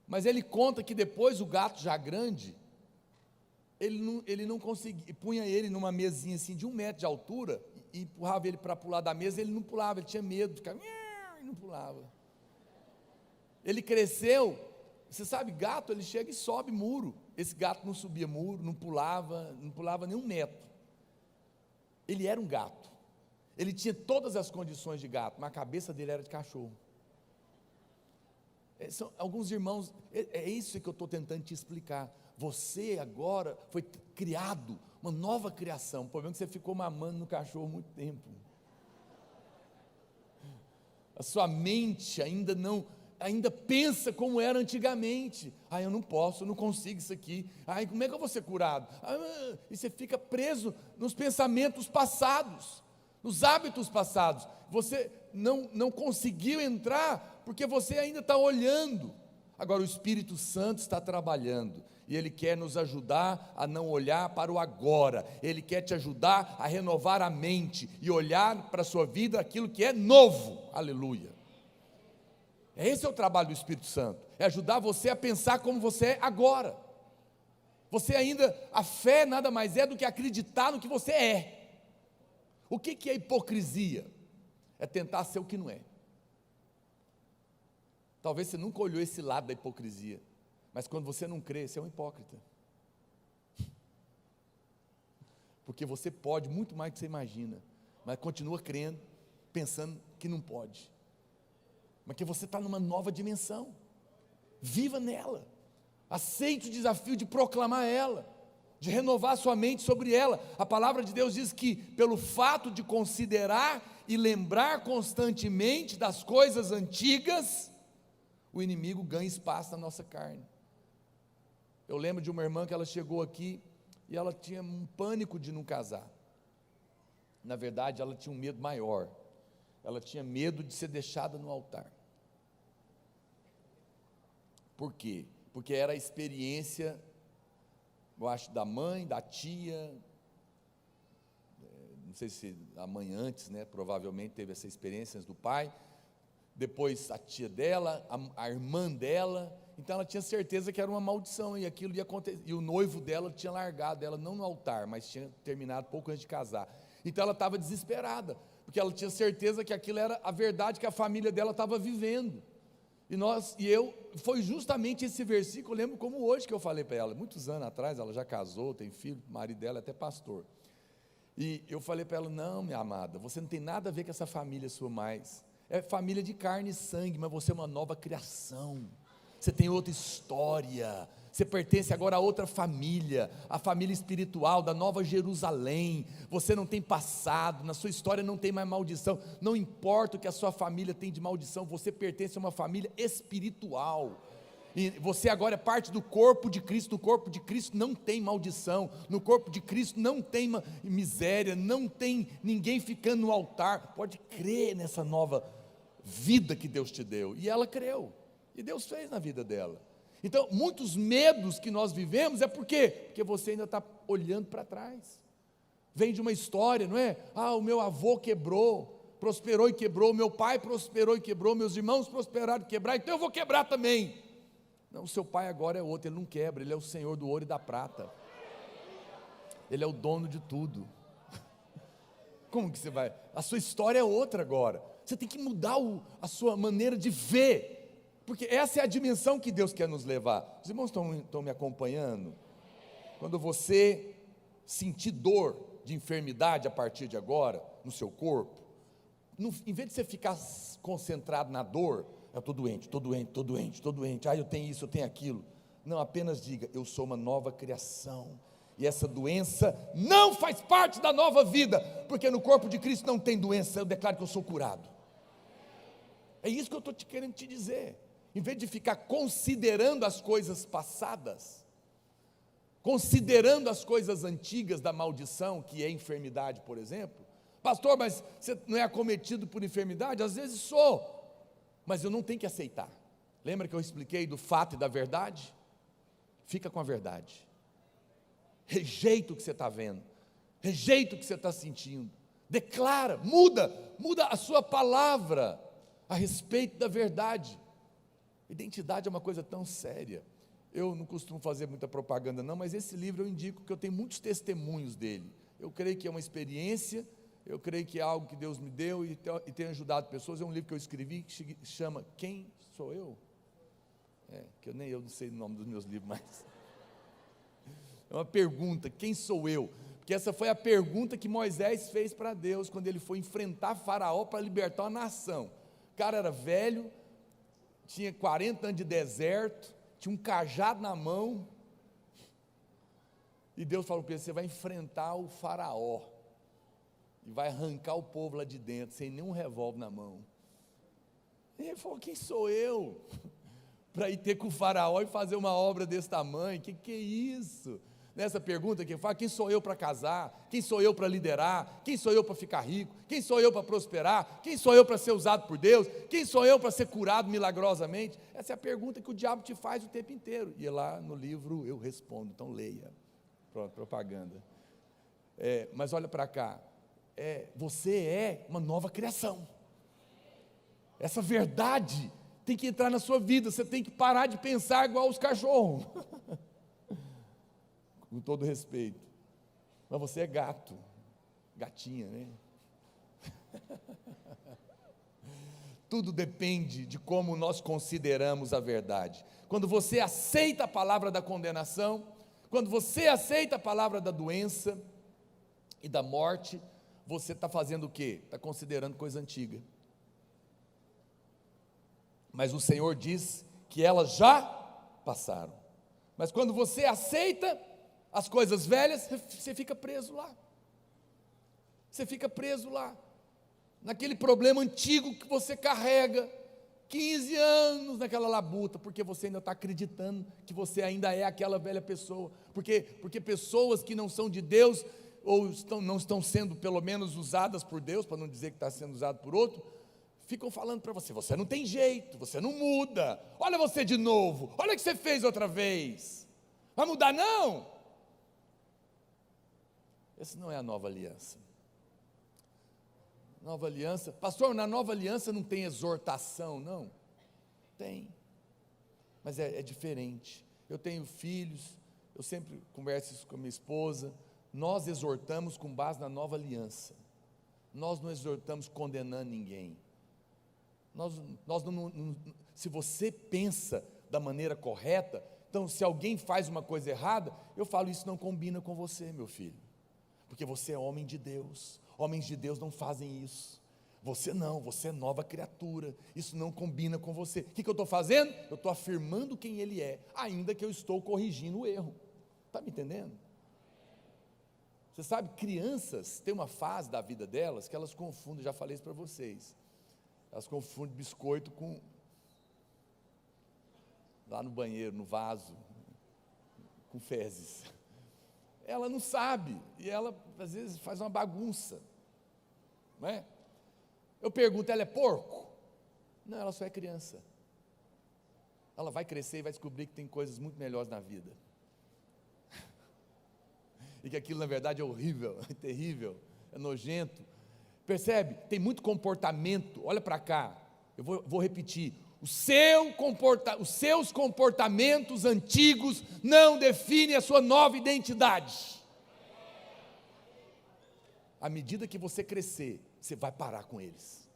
A: Mas ele conta que depois o gato já grande, ele não conseguia, punha ele numa mesinha assim de 1 metro de altura, e empurrava ele para pular da mesa, ele não pulava, ele tinha medo, ficava e não pulava. Ele cresceu, você sabe, gato, ele chega e sobe muro. Esse gato não subia muro, não pulava nem 1 metro. Ele era um gato, ele tinha todas as condições de gato, mas a cabeça dele era de cachorro. São alguns irmãos, é isso que eu estou tentando te explicar. Você agora foi criado, uma nova criação. O problema é que você ficou mamando no cachorro muito tempo. A sua mente ainda pensa como era antigamente. Eu não posso, eu não consigo isso aqui. Como é que eu vou ser curado? E você fica preso nos pensamentos passados, nos hábitos passados. Você não conseguiu entrar, porque você ainda está olhando. Agora o Espírito Santo está trabalhando, e Ele quer nos ajudar a não olhar para o agora. Ele quer te ajudar a renovar a mente, e olhar para a sua vida aquilo que é novo, aleluia. Esse é o trabalho do Espírito Santo, é ajudar você a pensar como você é agora. A fé nada mais é do que acreditar no que você é. O que é hipocrisia? É tentar ser o que não é. Talvez você nunca olhou esse lado da hipocrisia, mas quando você não crê, você é um hipócrita. Porque você pode muito mais do que você imagina, mas continua crendo, pensando que não pode. Mas que você está numa nova dimensão. Viva nela. Aceite o desafio de proclamar ela, de renovar sua mente sobre ela. A palavra de Deus diz que pelo fato de considerar e lembrar constantemente das coisas antigas, o inimigo ganha espaço na nossa carne. Eu lembro de uma irmã que ela chegou aqui e ela tinha um pânico de não casar. Na verdade, ela tinha um medo maior. Ela tinha medo de ser deixada no altar. Por quê? Porque era a experiência, eu acho, da mãe, da tia, não sei se a mãe antes, provavelmente teve essa experiência antes do pai, depois a tia dela, a irmã dela. Então ela tinha certeza que era uma maldição, e aquilo ia acontecer, e o noivo dela tinha largado ela, não no altar, mas tinha terminado pouco antes de casar. Então ela estava desesperada, porque ela tinha certeza que aquilo era a verdade que a família dela estava vivendo. Foi justamente esse versículo, eu lembro como hoje que eu falei para ela, muitos anos atrás, ela já casou, tem filho, o marido dela é até pastor, e eu falei para ela: não, minha amada, você não tem nada a ver com essa família sua mais, é família de carne e sangue, mas você é uma nova criação, você tem outra história, você pertence agora a outra família, a família espiritual da Nova Jerusalém. Você não tem passado, na sua história não tem mais maldição. Não importa o que a sua família tem de maldição, você pertence a uma família espiritual, e você agora é parte do corpo de Cristo. No corpo de Cristo não tem maldição, no corpo de Cristo não tem miséria, não tem ninguém ficando no altar. Pode crer nessa nova vida que Deus te deu. E ela creu, e Deus fez na vida dela. Então, muitos medos que nós vivemos é por quê? Porque você ainda está olhando para trás. Vem de uma história, não é? O meu avô quebrou, prosperou e quebrou, meu pai prosperou e quebrou, meus irmãos prosperaram e quebraram, então eu vou quebrar também. Não, o seu pai agora é outro, ele não quebra, ele é o Senhor do ouro e da prata. Ele é o dono de tudo. Como que você vai? A sua história é outra agora. Você tem que mudar a sua maneira de ver, porque essa é a dimensão que Deus quer nos levar. Os irmãos estão me acompanhando? Quando você sentir dor de enfermidade a partir de agora, no seu corpo, em vez de você ficar concentrado na dor, eu estou doente, eu tenho isso, eu tenho aquilo. Não, apenas diga: eu sou uma nova criação, e essa doença não faz parte da nova vida, porque no corpo de Cristo não tem doença. Eu declaro que eu sou curado. É isso que eu estou querendo te dizer. Em vez de ficar considerando as coisas passadas, considerando as coisas antigas da maldição, que é a enfermidade, por exemplo. Pastor, mas você não é acometido por enfermidade? Às vezes sou, mas eu não tenho que aceitar. Lembra que eu expliquei do fato e da verdade? Fica com a verdade. Rejeita o que você está vendo, rejeita o que você está sentindo, declara, muda a sua palavra a respeito da verdade. Identidade é uma coisa tão séria. Eu não costumo fazer muita propaganda não, mas esse livro eu indico, que eu tenho muitos testemunhos dele. Eu creio que é uma experiência, eu creio que é algo que Deus me deu e tem ajudado pessoas. É um livro que eu escrevi que chama Quem Sou Eu? Que nem eu não sei o nome dos meus livros, mas é uma pergunta, quem sou eu? Porque essa foi a pergunta que Moisés fez para Deus quando ele foi enfrentar Faraó para libertar uma nação. O cara era velho, tinha 40 anos de deserto, tinha um cajado na mão, e Deus falou para ele: você vai enfrentar o Faraó e vai arrancar o povo lá de dentro, sem nenhum revólver na mão. E ele falou: quem sou eu para ir ter com o Faraó e fazer uma obra desse tamanho? Que é isso? Nessa pergunta que fala: quem sou eu para casar? Quem sou eu para liderar? Quem sou eu para ficar rico? Quem sou eu para prosperar? Quem sou eu para ser usado por Deus? Quem sou eu para ser curado milagrosamente? Essa é a pergunta que o diabo te faz o tempo inteiro, e lá no livro eu respondo. Então leia. Pronto, propaganda. Mas olha para cá, você é uma nova criação. Essa verdade tem que entrar na sua vida. Você tem que parar de pensar igual os cachorros. Com todo respeito, mas você é gato, gatinha, né? Tudo depende de como nós consideramos a verdade. Quando você aceita a palavra da condenação, quando você aceita a palavra da doença e da morte, você está fazendo o quê? Está considerando coisa antiga. Mas o Senhor diz que elas já passaram. Mas quando você aceita as coisas velhas, você fica preso lá. Você fica preso lá, naquele problema antigo que você carrega 15 anos naquela labuta, porque você ainda está acreditando que você ainda é aquela velha pessoa, porque pessoas que não são de Deus, ou não estão sendo pelo menos usadas por Deus, para não dizer que está sendo usado por outro, ficam falando para você: você não tem jeito, você não muda, olha você de novo, olha o que você fez outra vez, vai mudar não? Essa não é a nova aliança. Nova aliança, pastor, na nova aliança não tem exortação, não? Tem, mas é diferente. Eu tenho filhos, eu sempre converso isso com a minha esposa. Nós exortamos com base na nova aliança. Nós não exortamos condenando ninguém. Se você pensa da maneira correta, então se alguém faz uma coisa errada, eu falo: isso não combina com você, meu filho, porque você é homem de Deus. Homens de Deus não fazem isso. Você não, você é nova criatura. Isso não combina com você. O que eu estou fazendo? Eu estou afirmando quem ele é, ainda que eu estou corrigindo o erro. Está me entendendo? Você sabe, crianças têm uma fase da vida delas que elas confundem, já falei isso para vocês. Elas confundem biscoito com, lá no banheiro, no vaso, com fezes. Ela não sabe, e ela às vezes faz uma bagunça, não é? Eu pergunto: ela é porco? Não, ela só é criança. Ela vai crescer e vai descobrir que tem coisas muito melhores na vida, e que aquilo na verdade é horrível, é terrível, é nojento. Percebe? Tem muito comportamento. Olha para cá, eu vou repetir: os seus comportamentos antigos não definem a sua nova identidade. À medida que você crescer, você vai parar com eles.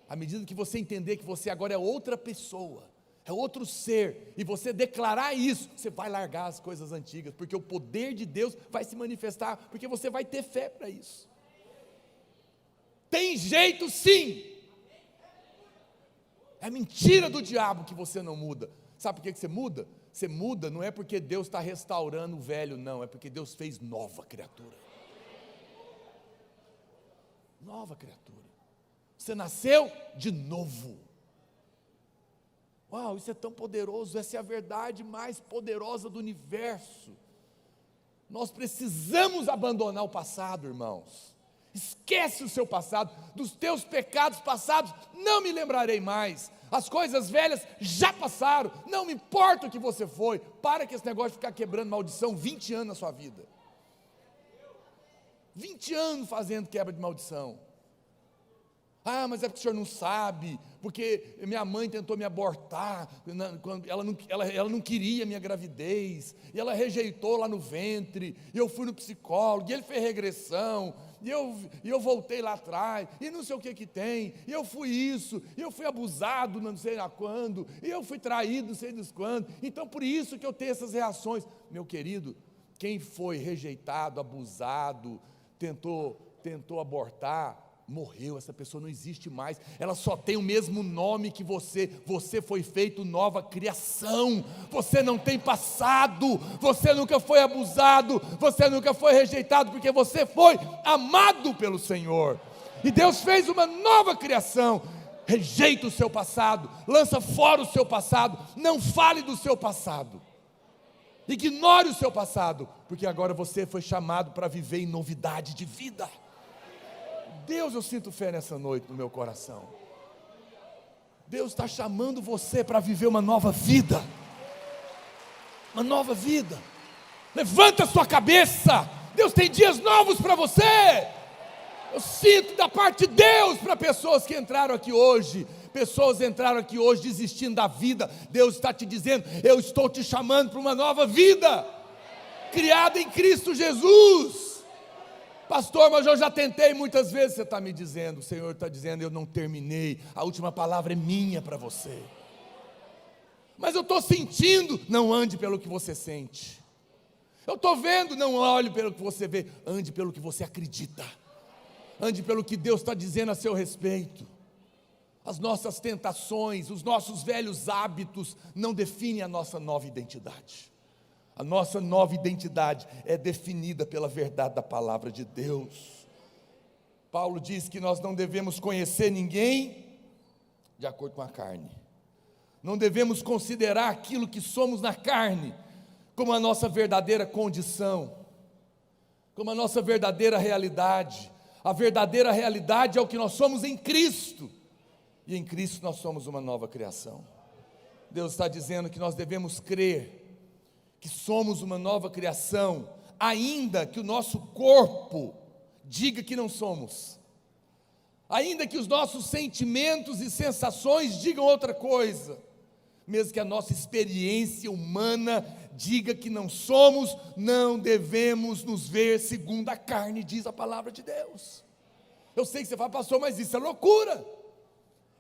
A: À medida que você entender que você agora é outra pessoa, é outro ser, e você declarar isso, você vai largar as coisas antigas, porque o poder de Deus vai se manifestar, porque você vai ter fé para isso. Tem jeito sim. É mentira do diabo que você não muda. Sabe por que você muda? Você muda não é porque Deus está restaurando o velho, não, é porque Deus fez nova criatura. Nova criatura. Você nasceu de novo. Uau, isso é tão poderoso. Essa é a verdade mais poderosa do universo. Nós precisamos abandonar o passado, irmãos. Esquece o seu passado. Dos teus pecados passados não me lembrarei mais. As coisas velhas já passaram. Não me importa o que você foi. Para com esse negócio de ficar quebrando maldição 20 anos na sua vida. 20 anos fazendo quebra de maldição. Ah, mas é porque o senhor não sabe, porque minha mãe tentou me abortar, quando ela não queria minha gravidez, e ela rejeitou lá no ventre, e eu fui no psicólogo, e ele fez regressão, e eu voltei lá atrás, e não sei o que tem, e eu fui isso, e eu fui abusado não sei lá quando, e eu fui traído não sei dos quando, então por isso que eu tenho essas reações. Meu querido, quem foi rejeitado, abusado, tentou abortar, morreu, essa pessoa não existe mais, ela só tem o mesmo nome que você foi feito nova criação, você não tem passado, você nunca foi abusado, você nunca foi rejeitado, porque você foi amado pelo Senhor, e Deus fez uma nova criação. Rejeita o seu passado, lança fora o seu passado, não fale do seu passado, ignore o seu passado, porque agora você foi chamado para viver em novidade de vida. Deus, eu sinto fé nessa noite no meu coração. Deus está chamando você para viver uma nova vida. Uma nova vida. Levanta a sua cabeça. Deus tem dias novos para você. Eu sinto da parte de Deus para pessoas que entraram aqui hoje. Pessoas entraram aqui hoje desistindo da vida. Deus está te dizendo: eu estou te chamando para uma nova vida, criada em Cristo Jesus. Pastor, mas eu já tentei muitas vezes. Você está me dizendo, o Senhor está dizendo: eu não terminei, a última palavra é minha para você. Mas eu estou sentindo. Não ande pelo que você sente. Eu estou vendo. Não olhe pelo que você vê, ande pelo que você acredita, ande pelo que Deus está dizendo a seu respeito. As nossas tentações, os nossos velhos hábitos não definem a nossa nova identidade. A nossa nova identidade é definida pela verdade da palavra de Deus. Paulo diz que nós não devemos conhecer ninguém de acordo com a carne. Não devemos considerar aquilo que somos na carne como a nossa verdadeira condição, como a nossa verdadeira realidade. A verdadeira realidade é o que nós somos em Cristo. E em Cristo nós somos uma nova criação. Deus está dizendo que nós devemos crer que somos uma nova criação, ainda que o nosso corpo diga que não somos, ainda que os nossos sentimentos e sensações digam outra coisa, mesmo que a nossa experiência humana diga que não somos, não devemos nos ver segundo a carne, diz a palavra de Deus. Eu sei que você fala: pastor, mas isso é loucura,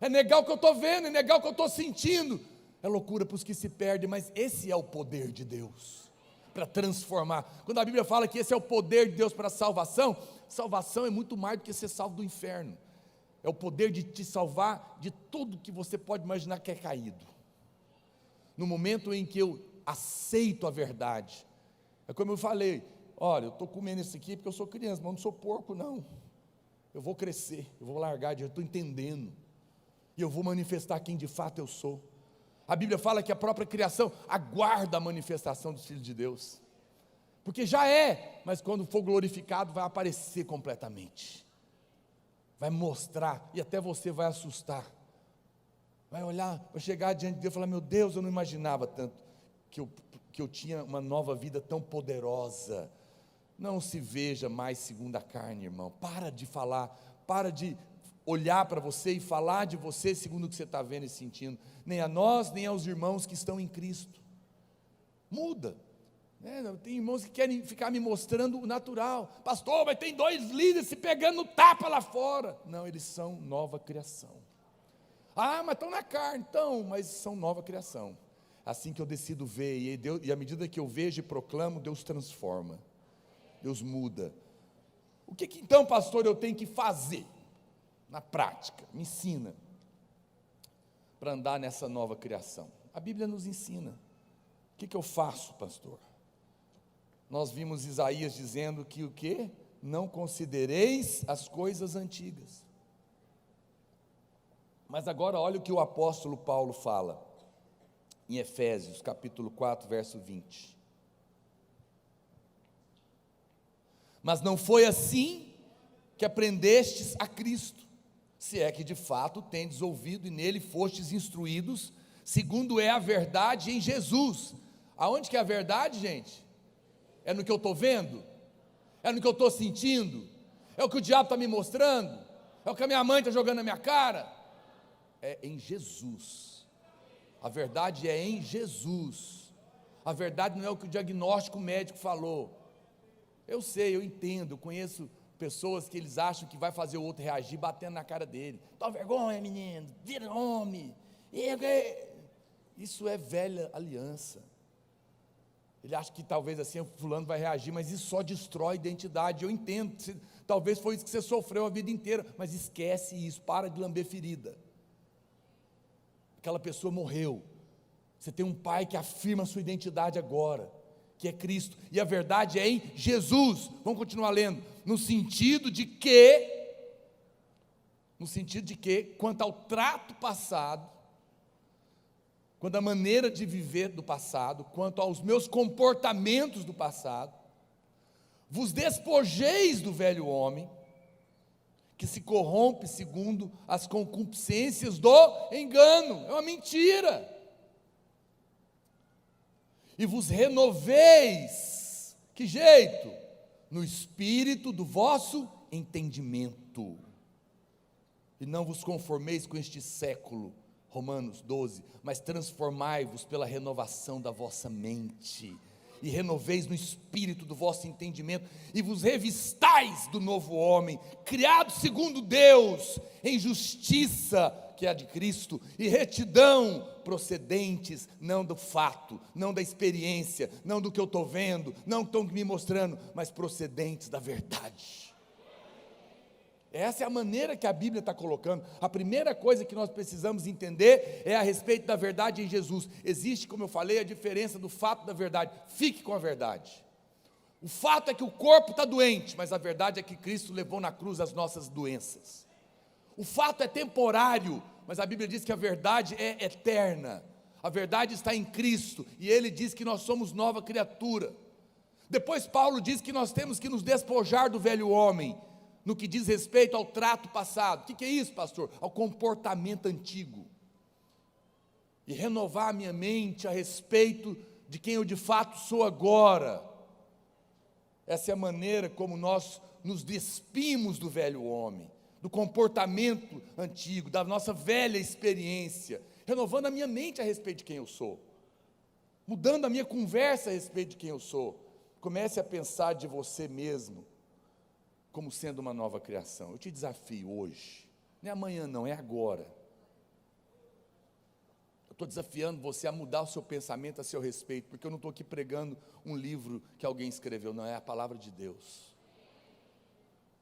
A: é negar o que eu estou vendo, é negar o que eu estou sentindo. É loucura para os que se perdem, mas esse é o poder de Deus para transformar. Quando a Bíblia fala que esse é o poder de Deus para a salvação, salvação é muito mais do que ser salvo do inferno. É o poder de te salvar de tudo que você pode imaginar que é caído. No momento em que eu aceito a verdade, é como eu falei: olha, eu estou comendo isso aqui porque eu sou criança, mas eu não sou porco não. Eu vou crescer, eu vou largar, eu estou entendendo, e eu vou manifestar quem de fato eu sou. A Bíblia fala que a própria criação aguarda a manifestação dos filhos de Deus, porque já é, mas quando for glorificado vai aparecer completamente, vai mostrar, e até você vai assustar, vai olhar, vai chegar diante de Deus e falar: meu Deus, eu não imaginava tanto, que eu tinha uma nova vida tão poderosa. Não se veja mais segundo a carne, irmão. Para de falar, para de olhar para você e falar de você segundo o que você está vendo e sentindo, nem a nós, nem aos irmãos que estão em Cristo. Muda, né? Tem irmãos que querem ficar me mostrando o natural. Pastor, mas tem 2 líderes se pegando no tapa lá fora. Não, eles são nova criação. Ah, mas estão na carne. Então, mas são nova criação. Assim que eu decido ver, e à medida que eu vejo e proclamo, Deus transforma, Deus muda. O que então, pastor, eu tenho que fazer na prática? Me ensina para andar nessa nova criação. A Bíblia nos ensina. O que eu faço, pastor? Nós vimos Isaías dizendo que o quê? Não considereis as coisas antigas. Mas agora olha o que o apóstolo Paulo fala em Efésios capítulo 4, verso 20. Mas não foi assim que aprendestes a Cristo, se é que de fato tendes ouvido e nele fostes instruídos, segundo é a verdade em Jesus. Aonde que é a verdade, gente? É no que eu estou vendo? É no que eu estou sentindo? É o que o diabo está me mostrando? É o que a minha mãe está jogando na minha cara. É em Jesus. A verdade é em Jesus. A verdade não é o que o diagnóstico médico falou. Eu sei, eu entendo, eu conheço pessoas que eles acham que vai fazer o outro reagir batendo na cara dele. Toma vergonha, menino, vira homem. Isso é velha aliança. Ele acha que talvez assim o fulano vai reagir, mas isso só destrói a identidade. Eu entendo, talvez foi isso que você sofreu a vida inteira, mas esquece isso, para de lamber ferida. Aquela pessoa morreu. Você tem um pai que afirma a sua identidade agora, que é Cristo, e a verdade é em Jesus. Vamos continuar lendo. No sentido de que, quanto ao trato passado, quanto à maneira de viver do passado, quanto aos meus comportamentos do passado, vos despojeis do velho homem, que se corrompe segundo as concupiscências do engano. É uma mentira. E vos renoveis, que jeito? No espírito do vosso entendimento, e não vos conformeis com este século, Romanos 12, mas transformai-vos pela renovação da vossa mente, e renoveis no espírito do vosso entendimento, e vos revistais do novo homem, criado segundo Deus, em justiça, que é a de Cristo, e retidão, procedentes, não do fato, não da experiência, não do que eu estou vendo, não estão me mostrando, mas procedentes da verdade. Essa é a maneira que a Bíblia está colocando. A primeira coisa que nós precisamos entender é a respeito da verdade em Jesus. Existe, como eu falei, a diferença do fato da verdade. Fique com a verdade. O fato é que o corpo está doente, mas a verdade é que Cristo levou na cruz as nossas doenças. O fato é temporário, mas a Bíblia diz que a verdade é eterna. A verdade está em Cristo, e Ele diz que nós somos nova criatura. Depois Paulo diz que nós temos que nos despojar do velho homem, no que diz respeito ao trato passado. O que é isso, pastor? Ao comportamento antigo. E renovar a minha mente a respeito de quem eu de fato sou agora. Essa é a maneira como nós nos despimos do velho homem, do comportamento antigo, da nossa velha experiência, renovando a minha mente a respeito de quem eu sou, mudando a minha conversa a respeito de quem eu sou. Comece a pensar de você mesmo como sendo uma nova criação. Eu te desafio hoje, não é amanhã não, é agora. Eu estou desafiando você a mudar o seu pensamento a seu respeito, porque eu não estou aqui pregando um livro que alguém escreveu, não, é a palavra de Deus.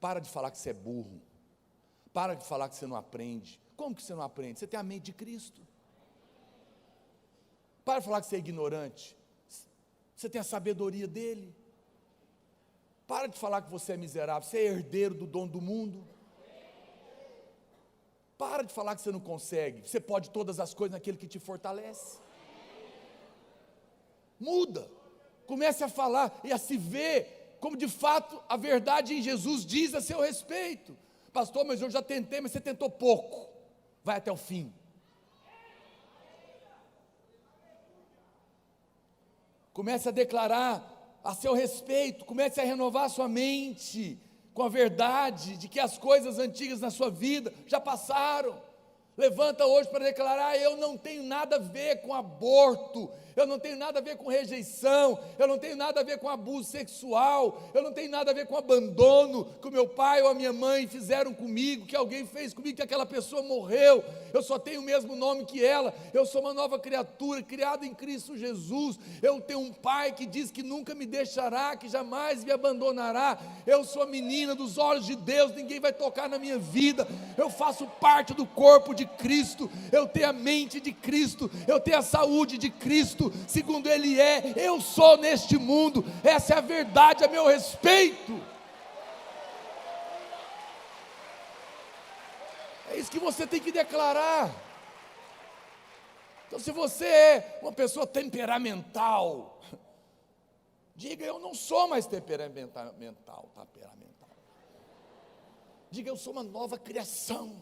A: Para de falar que você é burro, para de falar que você não aprende. Como que você não aprende? Você tem a mente de Cristo. Para de falar que você é ignorante, você tem a sabedoria dele. Para de falar que você é miserável, você é herdeiro do dono do mundo. Para de falar que você não consegue, você pode todas as coisas naquele que te fortalece. Muda, comece a falar e a se ver como de fato a verdade em Jesus diz a seu respeito. Pastor, mas eu já tentei, mas você tentou pouco. Vai até o fim. Comece a declarar a seu respeito, comece a renovar a sua mente com a verdade de que as coisas antigas na sua vida já passaram. Levanta hoje para declarar: eu não tenho nada a ver com aborto, eu não tenho nada a ver com rejeição, eu não tenho nada a ver com abuso sexual, eu não tenho nada a ver com abandono que o meu pai ou a minha mãe fizeram comigo, que alguém fez comigo, que aquela pessoa morreu. Eu só tenho o mesmo nome que ela, eu sou uma nova criatura, criada em Cristo Jesus. Eu tenho um pai que diz que nunca me deixará, que jamais me abandonará. Eu sou a menina dos olhos de Deus, ninguém vai tocar na minha vida. Eu faço parte do corpo de Cristo, eu tenho a mente de Cristo, eu tenho a saúde de Cristo, segundo Ele é, eu sou neste mundo. Essa é a verdade a meu respeito. É isso que você tem que declarar. Então, se você é uma pessoa temperamental, diga: eu não sou mais temperamental. Diga: eu sou uma nova criação.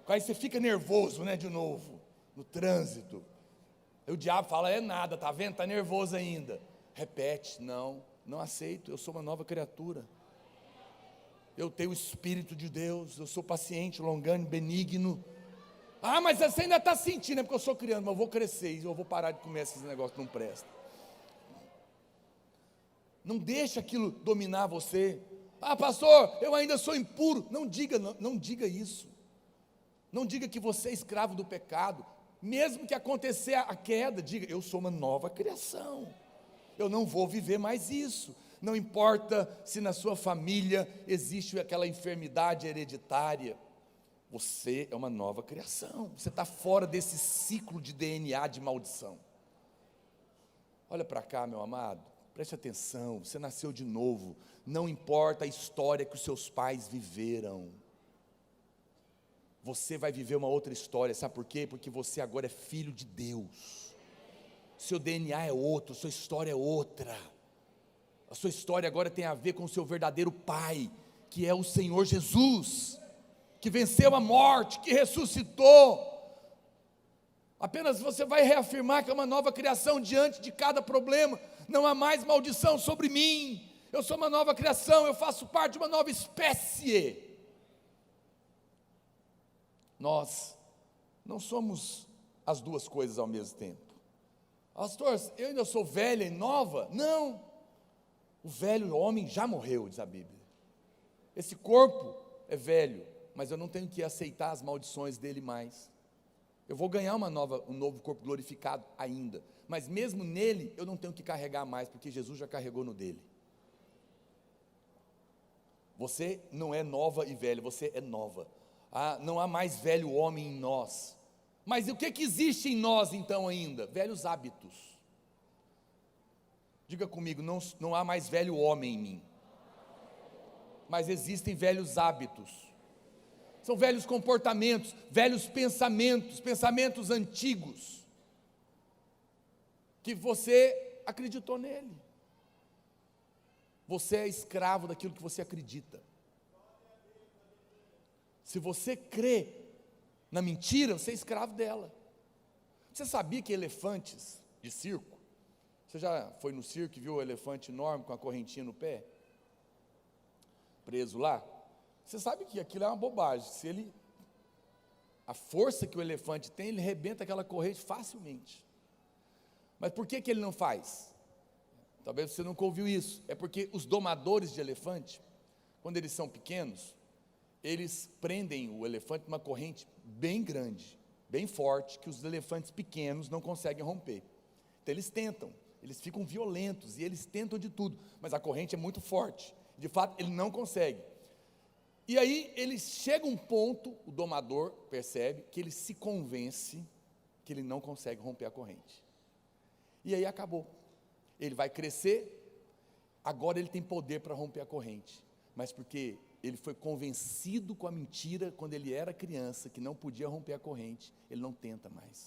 A: Aí você fica nervoso, né, de novo, no trânsito. Aí o diabo fala: é nada, tá vendo, está nervoso ainda. Repete: não aceito, eu sou uma nova criatura. eu tenho o Espírito de Deus, eu sou paciente, longânimo, benigno. Ah, mas você ainda está sentindo, é porque eu sou criança, mas eu vou crescer e eu vou parar de comer esses negócios que não prestam. Não deixa aquilo dominar você. Ah, pastor, eu ainda sou impuro. Não diga isso. Não diga que você é escravo do pecado. Mesmo que acontecer a queda, diga, eu sou uma nova criação. Eu não vou viver mais isso. Não importa se na sua família existe aquela enfermidade hereditária. Você é uma nova criação. Você está fora desse ciclo de DNA de maldição. Olha para cá, meu amado. Preste atenção, você nasceu de novo. Não importa a história que os seus pais viveram. Você vai viver uma outra história, sabe por quê? Porque você agora é filho de Deus. Seu DNA é outro, sua história é outra. A sua história agora tem a ver com o seu verdadeiro pai, que é o Senhor Jesus, que venceu a morte, que ressuscitou. Apenas você vai reafirmar que é uma nova criação diante de cada problema. Não há mais maldição sobre mim. Eu sou uma nova criação, eu faço parte de uma nova espécie. Nós não somos as duas coisas ao mesmo tempo. Pastor, eu ainda sou velha e nova? Não. O velho homem já morreu, diz a Bíblia. Esse corpo é velho, mas eu não tenho que aceitar as maldições dele mais. Eu vou ganhar um novo corpo glorificado ainda, mas mesmo nele eu não tenho que carregar mais, porque Jesus já carregou no dele. Você não é nova e velha, você é nova. Não há mais velho homem em nós. Mas o que existe em nós então ainda? Velhos hábitos. Diga comigo, não há mais velho homem em mim, mas existem velhos hábitos. São velhos comportamentos, velhos pensamentos, pensamentos antigos, que você acreditou nele. Você é escravo daquilo que você acredita. Se você crê na mentira, você é escravo dela. Você sabia que elefantes de circo, você já foi no circo e viu um elefante enorme com a correntinha no pé? Preso lá? Você sabe que aquilo é uma bobagem. A força que o elefante tem, ele arrebenta aquela corrente facilmente. Mas por que ele não faz? Talvez você nunca ouviu isso. É porque os domadores de elefante, quando eles são pequenos, eles prendem o elefante numa corrente bem grande, bem forte, que os elefantes pequenos não conseguem romper. Então eles tentam, eles ficam violentos e eles tentam de tudo, mas a corrente é muito forte. De fato, ele não consegue. E aí ele chega um ponto, o domador percebe que ele se convence que ele não consegue romper a corrente. E aí acabou. Ele vai crescer, agora ele tem poder para romper a corrente, mas porque ele foi convencido com a mentira quando ele era criança, que não podia romper a corrente, ele não tenta mais.